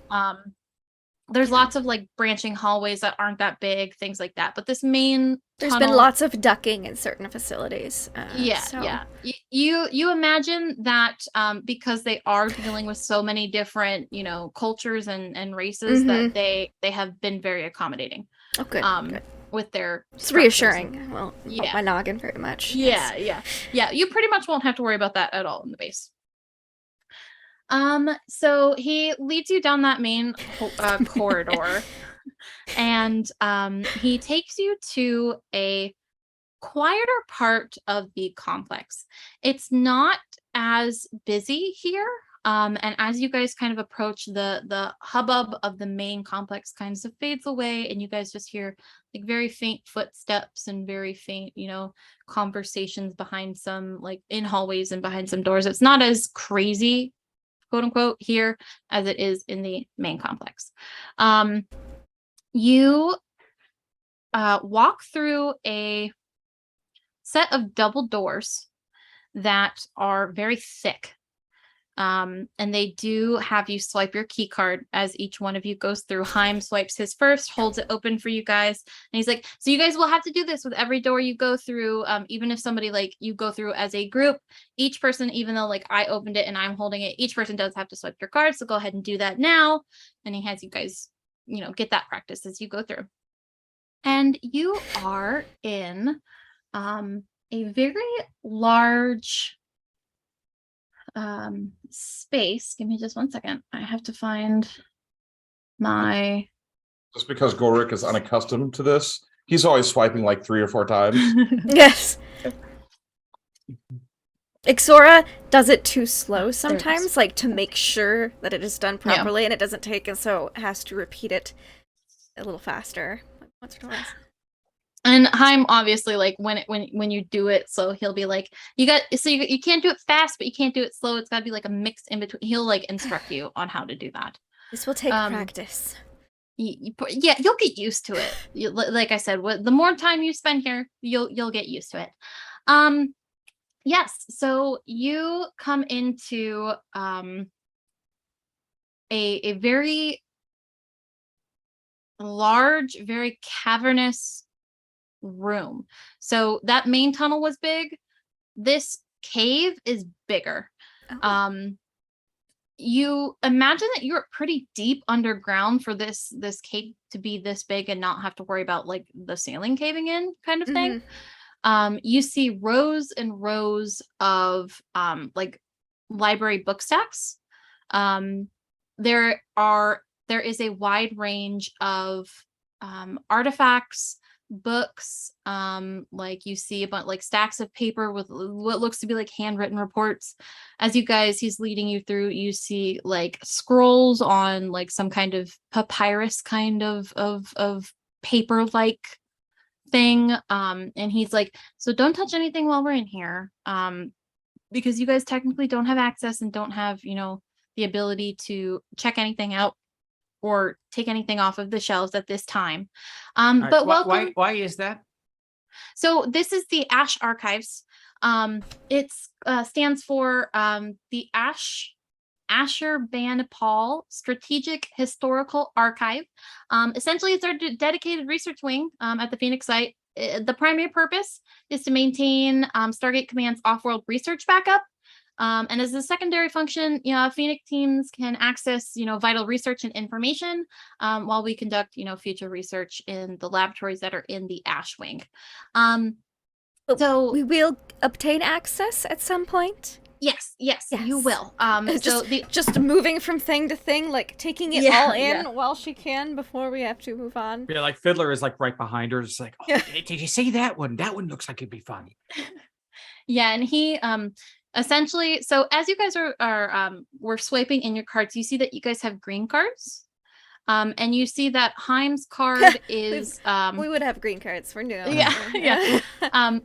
There's lots of like branching hallways that aren't that big, things like that. But this main There's tunnel, been lots of ducking in certain facilities. Yeah. You imagine that because they are dealing with so many different, cultures and races that they have been very accommodating. Oh, good. Good. With their It's reassuring. Well, yeah. My noggin very much. Yeah. You pretty much won't have to worry about that at all in the base. So he leads you down that main corridor and he takes you to a quieter part of the complex. It's not as busy here. And as you guys kind of approach, the hubbub of the main complex kind of fades away, and you guys just hear like very faint footsteps and very faint, conversations behind some like in hallways and behind some doors. It's not as crazy, quote unquote, here as it is in the main complex. You walk through a set of double doors that are very thick. And they do have you swipe your key card as each one of you goes through. Haim swipes his first, holds it open for you guys. And he's like, so you guys will have to do this with every door you go through. Even if somebody like you go through as a group, each person, even though like I opened it and I'm holding it, each person does have to swipe your card. So go ahead and do that now. And he has you guys, get that practice as you go through. And you are in a very large space. Give me just 1 second. I have to find my Just because Gorik is unaccustomed to this, he's always swiping like 3 or 4 times. Yes. Ixora does it too slow sometimes, like to make sure that it is done properly and it doesn't take, and so has to repeat it a little faster, like once or twice. And Haim obviously, like when you do it, so he'll be like, you can't do it fast, but you can't do it slow. It's got to be like a mix in between. He'll like instruct you on how to do that. This will take practice. Yeah, you'll get used to it. Like I said, the more time you spend here, you'll get used to it. Yes. So you come into a very large, very cavernous room. So that main tunnel was big. This cave is bigger. Oh. You imagine that you're pretty deep underground for this cave to be this big and not have to worry about like the ceiling caving in kind of thing. You see rows and rows of like library book stacks. There is a wide range of artifacts, books, like you see about like stacks of paper with what looks to be like handwritten reports. As he's leading you through, you see like scrolls on like some kind of papyrus kind of paper like thing. And he's like, so don't touch anything while we're in here, because you guys technically don't have access and don't have the ability to check anything out or take anything off of the shelves at this time. But welcome. why is that? So this is the Ash Archives. It stands for the Ashurbanipal Strategic Historical Archive. Essentially, it's our dedicated research wing at the Phoenix site. The primary purpose is to maintain Stargate Command's off-world research backup. And as a secondary function, Phoenix teams can access, vital research and information while we conduct, future research in the laboratories that are in the Ash Wing. So we will obtain access at some point. Yes, you will. Just moving from thing to thing, like taking it all in while she can before we have to move on. Yeah, like Fiddler is like right behind her. It's like, oh, did you see that one? That one looks like it'd be fun. Yeah, and he essentially. So as you guys we're swiping in your cards, you see that you guys have green cards. And you see that Heim's card is we would have green cards for new. Yeah.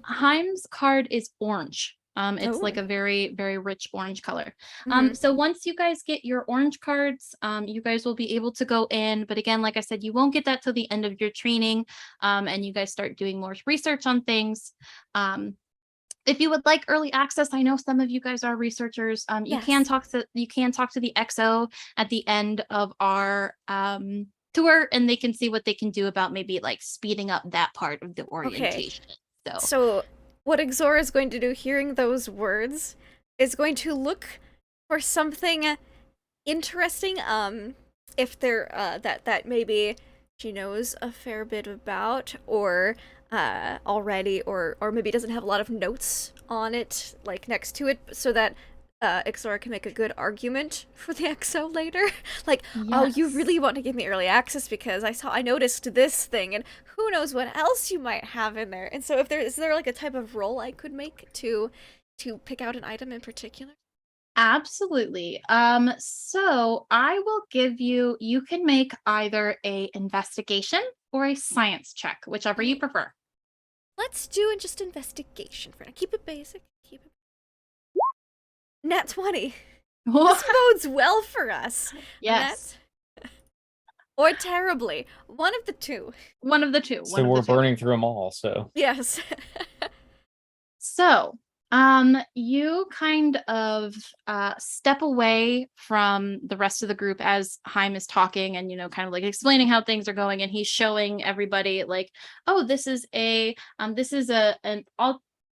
Heim's card is orange. It's like a very, very rich orange color. So once you guys get your orange cards, you guys will be able to go in. But again, like I said, you won't get that till the end of your training. And you guys start doing more research on things. If you would like early access, I know some of you guys are researchers. You can talk to the XO at the end of our tour, and they can see what they can do about maybe like speeding up that part of the orientation. Okay. So what Exor is going to do, hearing those words, is going to look for something interesting. If they're that maybe she knows a fair bit about, or already, or maybe doesn't have a lot of notes on it, like next to it, so that Ixora can make a good argument for the XO later. Like, oh, you really want to give me early access because I noticed this thing, and who knows what else you might have in there. And so is there like a type of role I could make to pick out an item in particular? Absolutely. So I will give you can make either a investigation or a science check, whichever you prefer. Let's do just investigation for now. Keep it basic. Nat 20. This bodes well for us. Yes. Or terribly. One of the two. So we're burning through them all, so. Yes. So, you kind of step away from the rest of the group as Heim is talking and, kind of like explaining how things are going, and he's showing everybody like, oh, this is an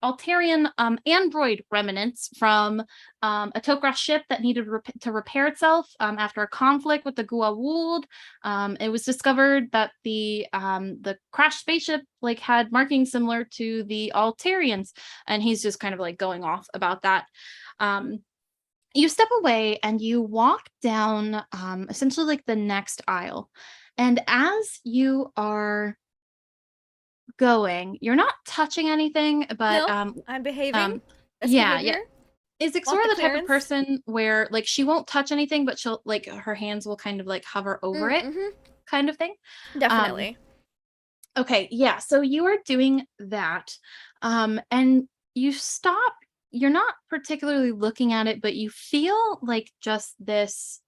Altarian android remnants from a Tok'ra ship that needed to repair itself after a conflict with the Goa'uld. It was discovered that the crashed spaceship like had markings similar to the Altarians, and he's just kind of like going off about that. You step away and you walk down essentially like the next aisle, and as you are going, you're not touching anything, but I'm behaving. Yeah. Is Ixora the type of person where like she won't touch anything, but she'll like her hands will kind of like hover over it, kind of thing? Definitely. Okay, yeah. So you are doing that, and you stop. You're not particularly looking at it, but you feel like just this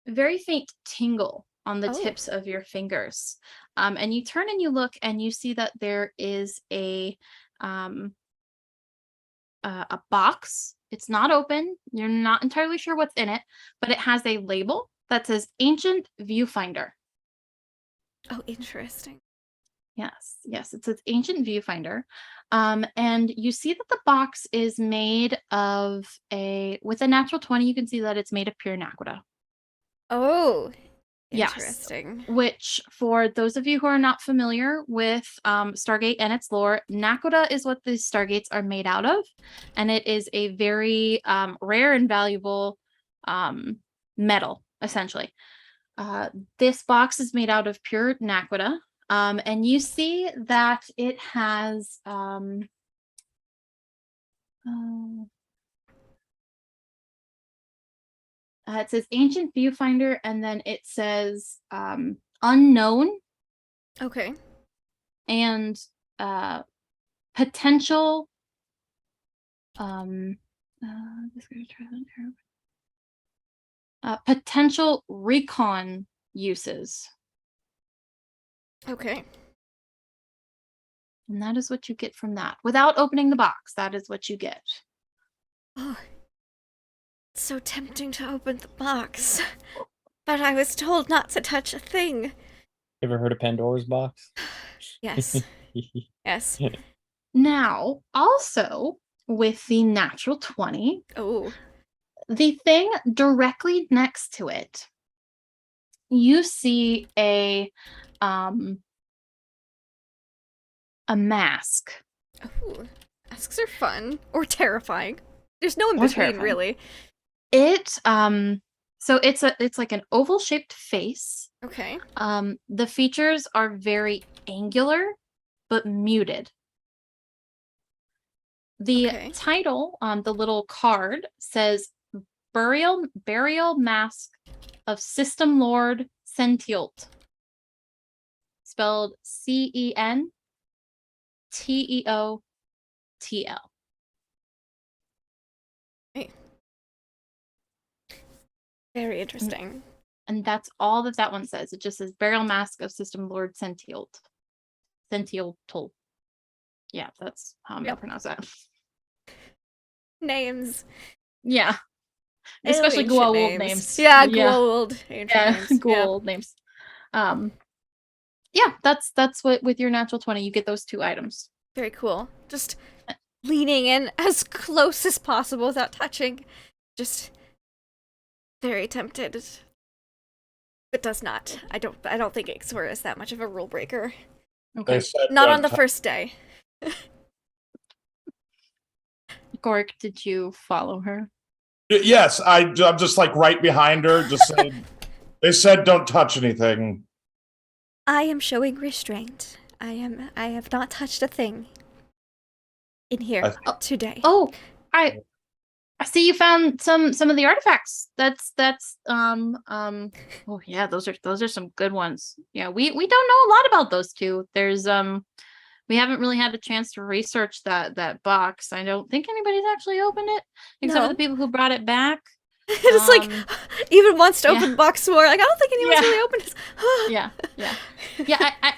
very faint tingle on the tips of your fingers. And you turn and you look and you see that there is a box. It's not open. You're not entirely sure what's in it, but it has a label that says Ancient Viewfinder. Oh, interesting. Yes, it says Ancient Viewfinder. And you see that the box is made of with a natural 20, you can see that it's made of pure Naquita. Oh, interesting. Yes. Which, for those of you who are not familiar with Stargate and its lore, Naquita is what the Stargates are made out of, and it is a very rare and valuable metal, essentially. This box is made out of pure Naquita, and you see that it has it says Ancient Viewfinder, and then it says unknown. Okay. And potential potential recon uses. Okay. And that is what you get from that. Without opening the box, that is what you get. Oh, it's so tempting to open the box. But I was told not to touch a thing. Ever heard of Pandora's box? Yes. Yes. Now, also with the natural 20, Oh. the thing directly next to it, you see a mask. Ooh. Masks are fun. Or terrifying. There's no in Or between, terrifying. really. It so it's like an oval shaped face. Okay. The features are very angular but muted. The Okay. title on the little card says Burial Mask of System Lord Sentiult. Spelled CENTEOTL. Hey. Very interesting. And that's all that one says. It just says Burial Mask of System Lord Sentiult. Sentiultal. Yeah, that's how I'm gonna pronounce that. Names. Yeah. Especially Ancient Goa'uld names. Yeah, Yeah. Goa'uld ancient names. Goa'uld names. Yeah, that's what with your natural 20, you get those 2 items. Very cool. Just leaning in as close as possible without touching. Just very tempted. But does not. I don't think Ixor is that much of a rule breaker. Okay. Not on the first day. Gork, did you follow her? Yes, I'm just like right behind her. Just saying, they said don't touch anything. I am showing restraint. I have not touched a thing in here today. Oh, I see you found some of the artifacts. That's oh yeah, those are some good ones. Yeah, we don't know a lot about those 2. There's we haven't really had a chance to research that box. I don't think anybody's actually opened it except for the people who brought it back. It's like even wants to open the box more. Like I don't think anyone's really opened it. Yeah.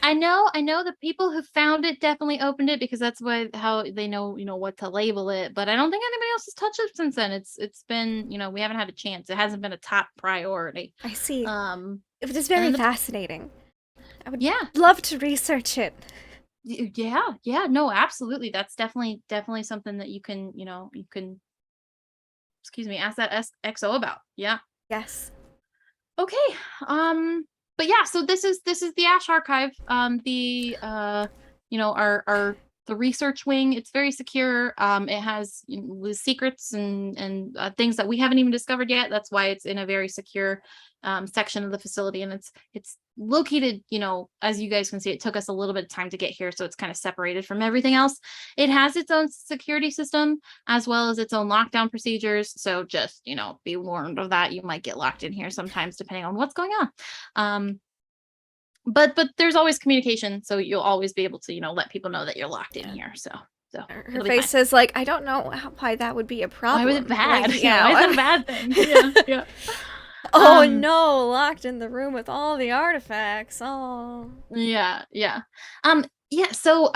I know the people who found it definitely opened it because that's how they know what to label it. But I don't think anybody else has touched it since then. It's been we haven't had a chance. It hasn't been a top priority. I see. It is very fascinating. I would love to research it. Yeah, no, absolutely. That's definitely something that you can ask that XO about. Yeah. Yes. Okay. But yeah, so this is the Ash Archive. The research wing. It's very secure. It has the secrets and things that we haven't even discovered yet. That's why it's in a very secure section of the facility, and it's located. As you guys can see, it took us a little bit of time to get here, so it's kind of separated from everything else. It has its own security system as well as its own lockdown procedures. So just be warned of that. You might get locked in here sometimes, depending on what's going on. But there's always communication, so you'll always be able to let people know that you're locked in here. So her face says like, I don't know why that would be a problem. Why was it bad? Like, why is it a bad thing? Yeah. Oh no, locked in the room with all the artifacts. Oh. Yeah. So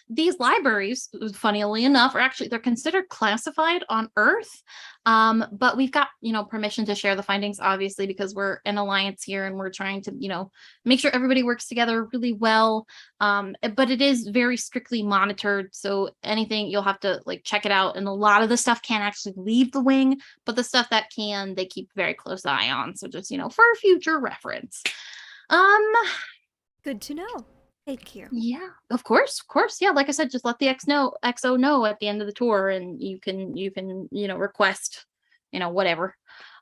these libraries, funnily enough, they're considered classified on Earth. But we've got, permission to share the findings, obviously, because we're an alliance here and we're trying to, make sure everybody works together really well. But it is very strictly monitored. So anything you'll have to check it out. And a lot of the stuff can't actually leave the wing, but the stuff that can, they keep very close eye on. So just, for future reference. Good to know. Thank you. Yeah, of course. Yeah, like I said, just let the XO know at the end of the tour, and you can request, whatever.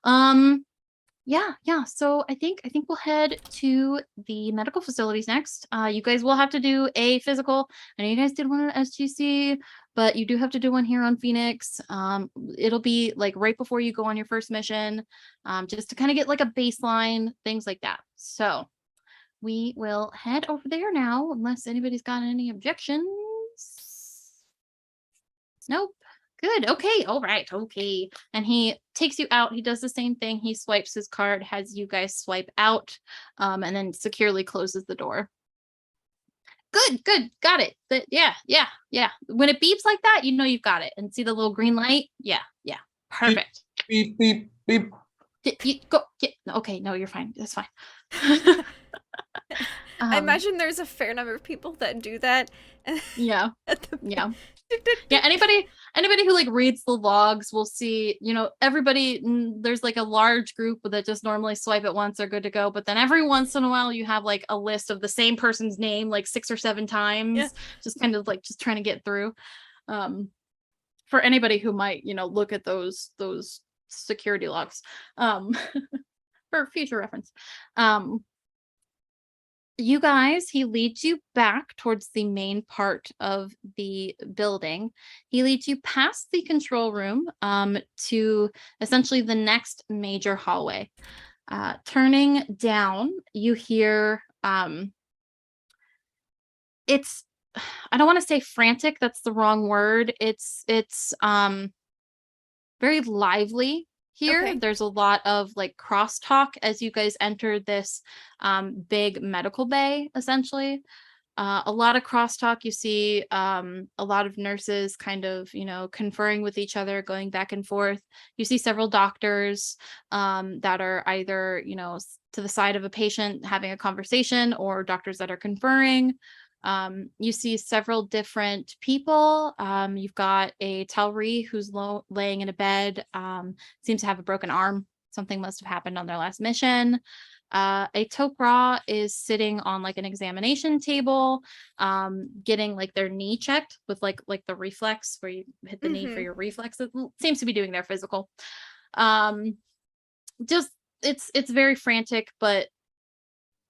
Yeah. So I think we'll head to the medical facilities next. You guys will have to do a physical. I know you guys did one at SGC, but you do have to do one here on Phoenix. It'll be right before you go on your first mission, just to kind of get a baseline, things like that. So we will head over there now, unless anybody's got any objections. Nope. Good. Okay. All right. Okay. And he takes you out. He does the same thing. He swipes his card, has you guys swipe out, and then securely closes the door. Good. Got it. Yeah. When it beeps like that, you know you've got it. And see the little green light? Yeah. Perfect. Beep, beep, beep. You go. Yeah. Okay, no, you're fine. That's fine. I imagine there's a fair number of people that do that. Yeah. At the- Yeah. Yeah, anybody who like reads the logs will see, everybody, there's like a large group that just normally swipe it once, they're good to go, but then every once in a while you have like a list of the same person's name like 6 or 7 times. Yeah. Just kind of like just trying to get through. For anybody who might look at those security logs for future reference. You guys, he leads you back towards the main part of the building. He leads you past the control room to essentially the next major hallway. Turning down, you hear it's, I don't want to say frantic, that's the wrong word. It's very lively here. Okay. There's a lot of like crosstalk as you guys enter this big medical bay, essentially. A lot of crosstalk. You see a lot of nurses kind of, conferring with each other, going back and forth. You see several doctors that are either, to the side of a patient having a conversation, or doctors that are conferring. You see several different people. You've got a Talri who's laying in a bed, seems to have a broken arm. Something must have happened on their last mission. A Topra is sitting on like an examination table, getting like their knee checked with like the reflex where you hit the knee for your reflex. It seems to be doing their physical. Just it's very frantic, but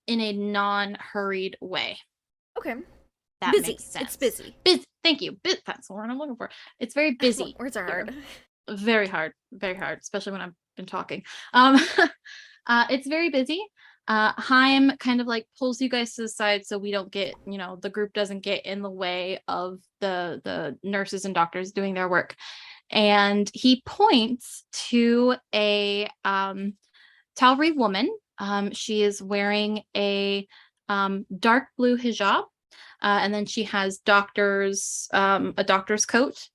in a non-hurried way. Okay. That busy. makes sense. It's busy. Thank you. That's the word I'm looking for. It's very busy. Words are hard. Very hard, especially when I've been talking. It's very busy. Haim kind of like pulls you guys to the side so we don't get, the group doesn't get in the way of the nurses and doctors doing their work. And he points to a Talri woman. She is wearing a dark blue hijab, and then she has a doctor's coat,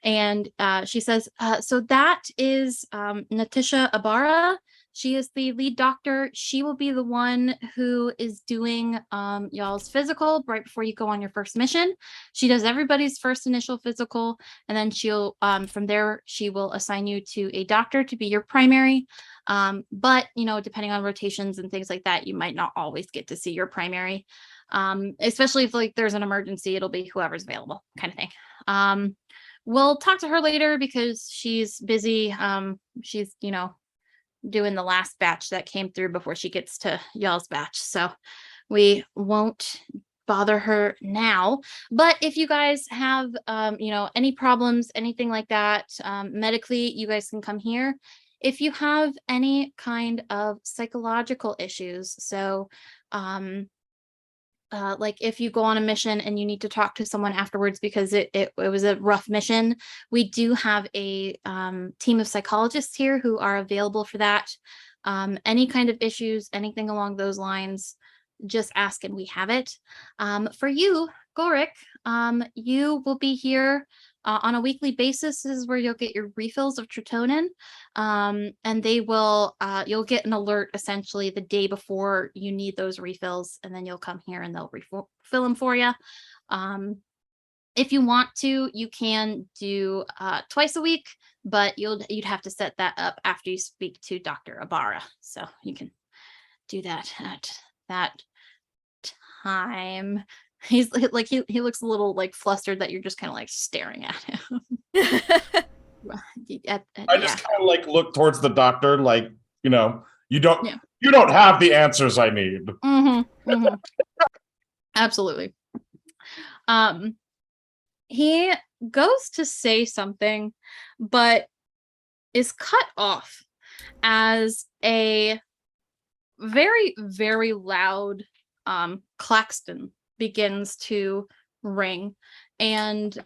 and she says, so that is Natisha Ibarra. She is the lead doctor. She will be the one who is doing y'all's physical right before you go on your first mission. She does everybody's first initial physical, and then she'll from there she will assign you to a doctor to be your primary. But depending on rotations and things like that, you might not always get to see your primary. Especially if like there's an emergency, it'll be whoever's available, kind of thing. We'll talk to her later because she's busy. She's doing the last batch that came through before she gets to y'all's batch, so we won't bother her now. But if you guys have any problems, anything like that, medically, you guys can come here. If you have any kind of psychological issues, so like if you go on a mission and you need to talk to someone afterwards because it was a rough mission, we do have a team of psychologists here who are available for that. Any kind of issues, anything along those lines, just ask and we have it. For you, Gorik, you will be here on a weekly basis. This is where you'll get your refills of Tritonin, and they will you'll get an alert essentially the day before you need those refills, and then you'll come here and they'll refill them for you. If you want to, you can do twice a week, but you'd have to set that up after you speak to Dr. Ibarra, so you can do that at that time. He's like he looks a little like flustered that you're just kind of like staring at him. I just kind of like look towards the doctor, like you don't have the answers I need. Absolutely. He goes to say something, but is cut off as a very, very loud klaxon begins to ring, and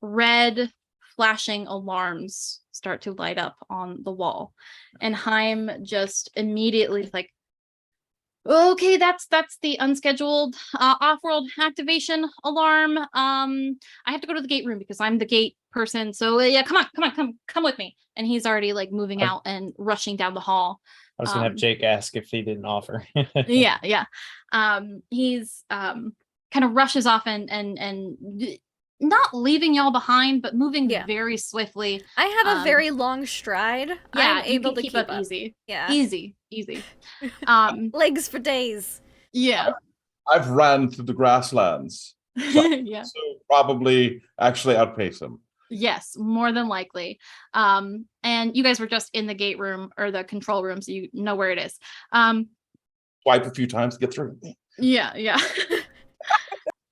red flashing alarms start to light up on the wall. And Haim just immediately like, Okay, that's the unscheduled off-world activation alarm. I have to go to the gate room because I'm the gate person. So yeah, come with me. And he's already like moving out and rushing down the hall. I was gonna have Jake ask if he didn't offer. Yeah. He's kind of rushes off and not leaving y'all behind, but moving Yeah. very swiftly. I have a very long stride. Yeah, I'm you able can to keep keep up up. easy. Yeah. Easy. Legs for days. Yeah. I've ran through the grasslands, so Yeah. so probably actually outpace him. Yes, more than likely. And you guys were just in the gate room or the control room, so you know where it is. Swipe a few times to get through. Yeah.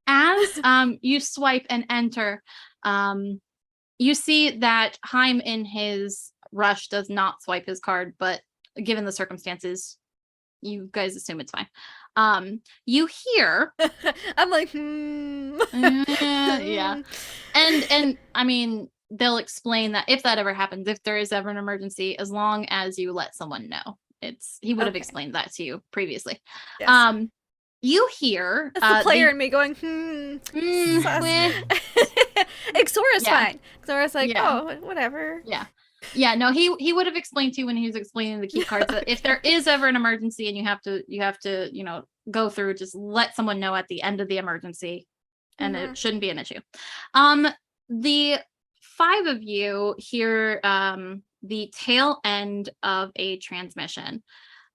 As you swipe and enter, you see that Heim in his rush does not swipe his card, but given the circumstances, you guys assume it's fine. You hear I'm like, yeah. And I mean, they'll explain that if that ever happens, if there is ever an emergency, as long as you let someone know. He would have Okay. explained that to you previously. Yes. You hear That's the player in me going, sus. Ixora's Yeah. fine. Ixora's like, Yeah. oh, whatever. Yeah, no, he would have explained to you when he was explaining the key cards that if there is ever an emergency and you have to, go through, just let someone know at the end of the emergency, and it shouldn't be an issue. The 5 of you hear the tail end of a transmission.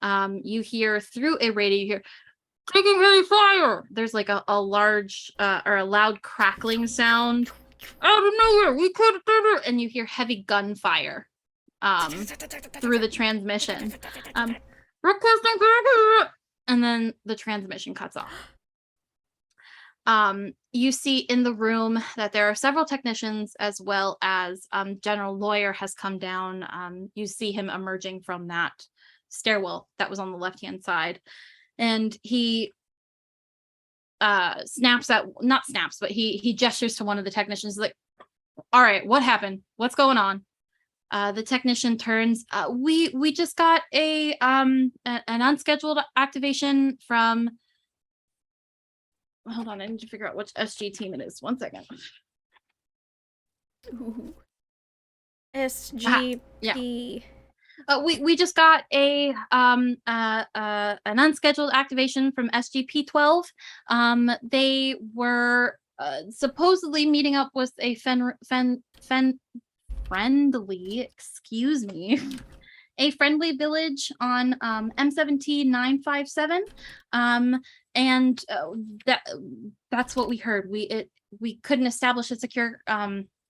You hear through a radio, you hear taking heavy fire. There's like a large or a loud crackling sound out of nowhere. We could, and you hear heavy gunfire through the transmission. Requesting, and then the transmission cuts off. You see in the room that there are several technicians, as well as General Lawyer has come down. You see him emerging from that stairwell that was on the left-hand side, and he not snaps, but he gestures to one of the technicians like, all right, what happened? What's going on? The technician turns. We just got an unscheduled activation from. Hold on, I need to figure out which SG team it is. 1 second. Ooh. SGP. We just got an unscheduled activation from SGP 12. They were supposedly meeting up with a friendly village on M17957. And that's what we heard. We couldn't establish a secure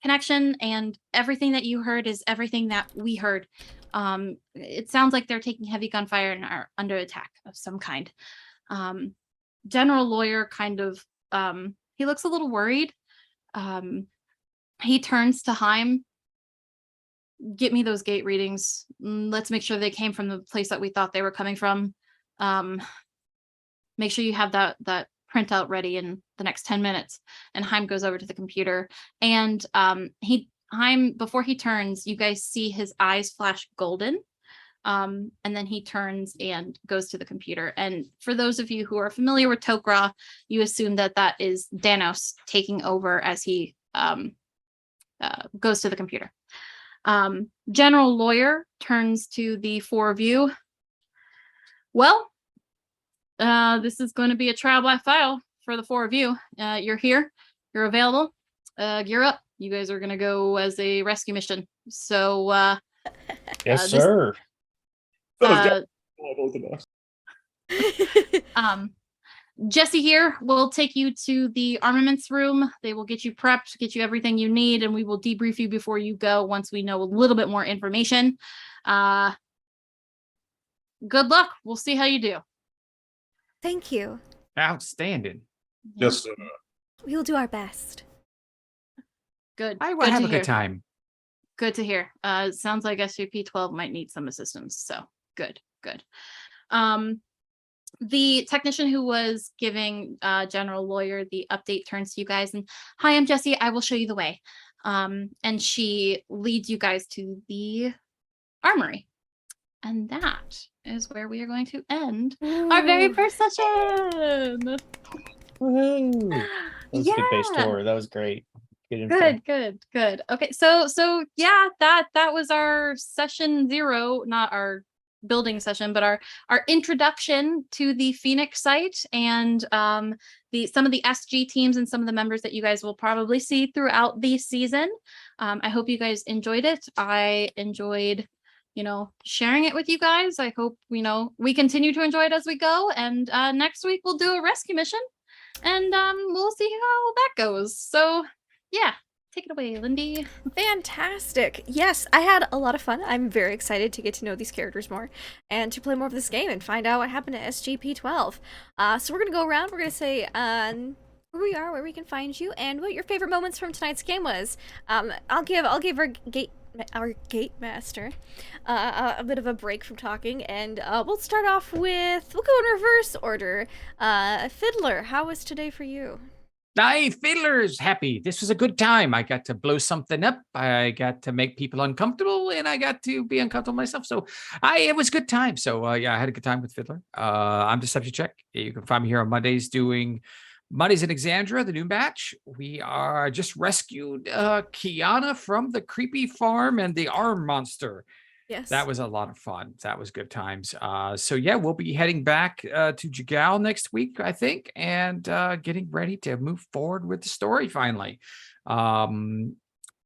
connection, and everything that you heard is everything that we heard. It sounds like they're taking heavy gunfire and are under attack of some kind. General Lawyer kind of he looks a little worried. He turns to Heim. Get me those gate readings. Let's make sure they came from the place that we thought they were coming from. Make sure you have that printout ready in the next 10 minutes. And Heim goes over to the computer, and Heim, before he turns, you guys see his eyes flash golden. And then he turns and goes to the computer. And for those of you who are familiar with Tok'ra, you assume that is Danos taking over as he goes to the computer. General Lawyer turns to the 4 of you. Well, this is going to be a trial by fire for the 4 of you. You're here. You're available. Gear up. You guys are going to go as a rescue mission. So, Yes, sir. Jesse here will take you to the armaments room. They will get you prepped, get you everything you need, and we will debrief you before you go once we know a little bit more information. Good luck. We'll see how you do. Thank you. Outstanding. Yes, sir. We will do our best. Good. I will Good have to a hear. good time. Good to hear. It sounds like SCP-12 might need some assistance. So good. The technician who was giving General Lawyer the update turns to you guys and, hi, I'm Jessie. I will show you the way. And she leads you guys to the armory. And that is where we are going to end our very first session. Woohoo! That was a good base Yeah. tour. That was great. Good info. Good. Okay, so yeah, that was our session 0, not our building session, but our introduction to the Phoenix site and some of the SG teams and some of the members that you guys will probably see throughout the season. I hope you guys enjoyed it. I enjoyed sharing it with you guys. I hope we continue to enjoy it as we go, and next week we'll do a rescue mission, and we'll see how that goes. So yeah, take it away, Lindy. Fantastic. Yes, I had a lot of fun. I'm very excited to get to know these characters more and to play more of this game and find out what happened to SGP-12. So we're going to go around. We're going to say who we are, where we can find you, and what your favorite moments from tonight's game was. I'll give our gate master a bit of a break from talking, and we'll start off with, we'll go in reverse order. Fiddler, how was today for you? Fiddler's happy. This was a good time. I got to blow something up. I got to make people uncomfortable, and I got to be uncomfortable myself. So it was a good time. So yeah, I had a good time with Fiddler. I'm Deception Check. You can find me here on Mondays doing Mondays in Exandria, the new batch. We are just rescued Kiana from the creepy farm and the arm monster. Yes. That was a lot of fun. That was good times. So yeah, we'll be heading back to Jagal next week, I think, and getting ready to move forward with the story finally.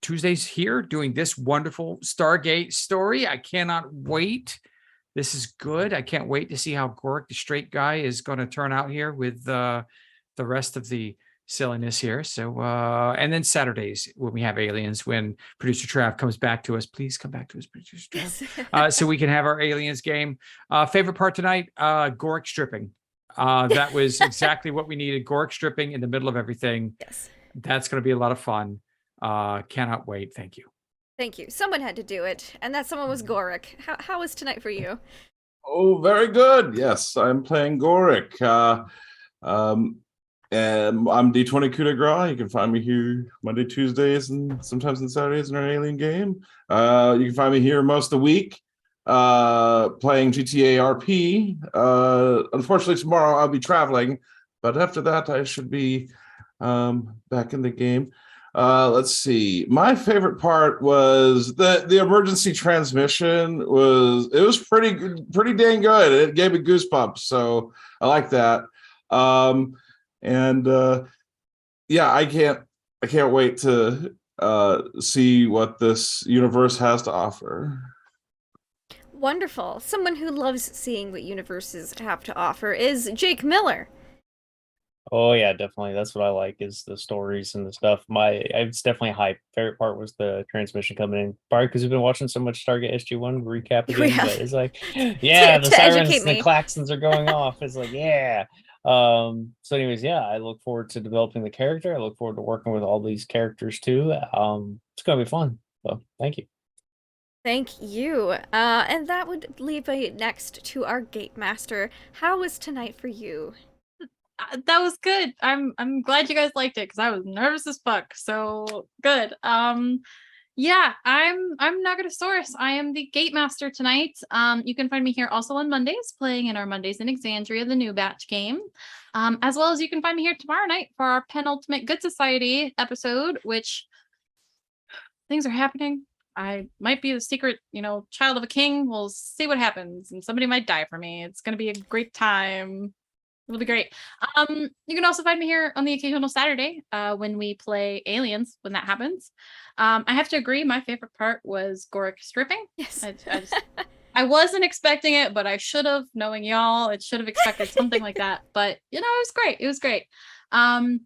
Tuesday's here doing this wonderful Stargate story. I cannot wait. This is good. I can't wait to see how Gorik, the straight guy, is going to turn out here with the rest of the silliness here. So and then Saturdays when we have aliens, when producer Trav comes back to us, please come back to us, producer Trav, so we can have our aliens game. Favorite part tonight, Gorik stripping. That was exactly what we needed. Gorik stripping in the middle of everything. Yes. That's going to be a lot of fun. Cannot wait. Thank you. Thank you. Someone had to do it, and that someone was Gorik. How was tonight for you? Oh, very good. Yes, I'm playing Gorik. And I'm D20 Coup de Grace. You can find me here Monday, Tuesdays, and sometimes on Saturdays in our alien game. You can find me here most of the week playing GTA RP. Unfortunately, tomorrow I'll be traveling, but after that, I should be back in the game. Let's see. My favorite part was the emergency transmission. It was pretty dang good. It gave me goosebumps, so I like that. And yeah, I can't wait to see what this universe has to offer. Wonderful. Someone who loves seeing what universes have to offer is Jake Miller. Oh yeah, definitely. That's what I like, is the stories and the stuff. It's definitely hype. Favorite part was the transmission coming in. Probably because we've been watching so much Stargate SG1 recap again. Yeah. But it's like, yeah, the To sirens, educate the me. klaxons are going off. It's like, yeah. So anyways, yeah, I look forward to developing the character. I look forward to working with all these characters too. It's gonna be fun. So thank you. Thank you. And that would leave me next to our gate master. How was tonight for you? That was good. I'm glad you guys liked it because I was nervous as fuck. So good. Yeah, I'm Nagatosaurus. I am the Gate Master tonight. You can find me here also on Mondays, playing in our Mondays in Exandria, the new batch game. As well as you can find me here tomorrow night for our penultimate Good Society episode, which things are happening. I might be the secret, child of a king. We'll see what happens, and somebody might die for me. It's gonna be a great time. It'll be great. You can also find me here on the occasional Saturday when we play Aliens, when that happens. I have to agree, my favorite part was Gorik stripping. Yes. I wasn't expecting it, but I should have, knowing y'all, it should have expected something like that. But, it was great. It was great. I'm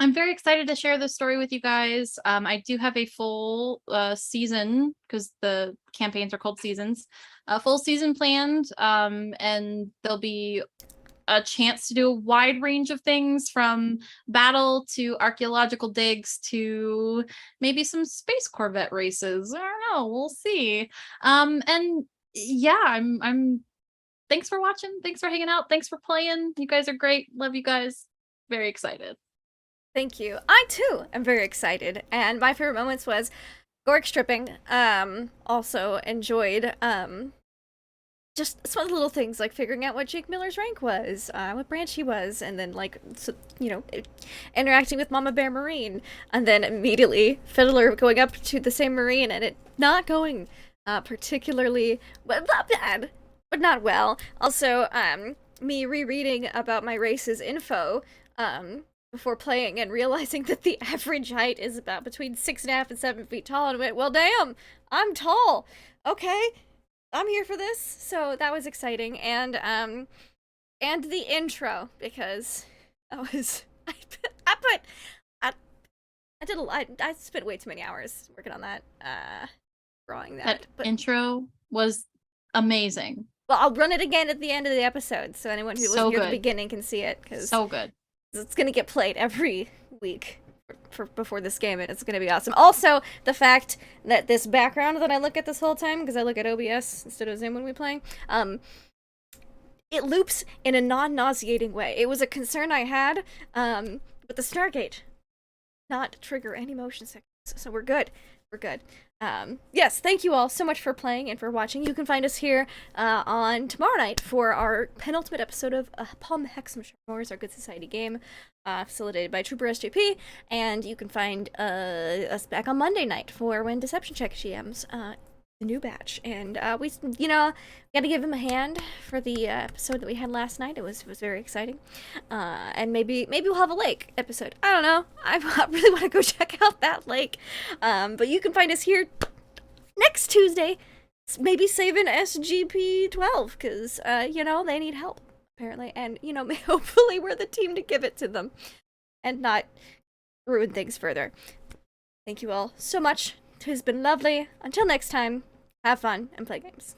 very excited to share this story with you guys. I do have a full season, because the campaigns are called seasons, a full season planned, and there'll be a chance to do a wide range of things, from battle to archaeological digs to maybe some space Corvette races. I don't know, we'll see. And yeah, I'm thanks for watching, thanks for hanging out, thanks for playing. You guys are great. Love you guys. Very excited. Thank you. I too am very excited, and my favorite moments was Gorik stripping. Also enjoyed just some of the little things like figuring out what Jake Miller's rank was, what branch he was, and then like interacting with Mama Bear Marine, and then immediately Fiddler going up to the same Marine and it not going particularly well, not bad, but not well. Also, me rereading about my race's info before playing and realizing that the average height is about between 6.5 and 7 feet tall, and went, well, damn, I'm tall. Okay. I'm here for this, so that was exciting, and the intro, because that was I spent way too many hours working on that, drawing that. But intro was amazing. Well, I'll run it again at the end of the episode, so anyone who wasn't here at the beginning can see it, because so good. It's gonna get played every week. For before this game, and it's going to be awesome. Also, the fact that this background that I look at this whole time, because I look at OBS instead of Zoom when we're playing, it loops in a non-nauseating way. It was a concern I had with the Stargate. Not trigger any motion sickness, so we're good. We're good. Yes, thank you all so much for playing and for watching. You can find us here on tomorrow night for our penultimate episode of Palm Hexam Wars, our Good Society game, facilitated by Trooper SJP, and you can find us back on Monday night for when Deception Check GMs the new batch, and we got to give him a hand for the episode that we had last night. It was very exciting, and maybe we'll have a lake episode. I don't know. I really want to go check out that lake, but you can find us here next Tuesday. Maybe saving SGP 12 because they need help apparently, and hopefully we're the team to give it to them and not ruin things further. Thank you all so much. It has been lovely. Until next time, have fun and play games.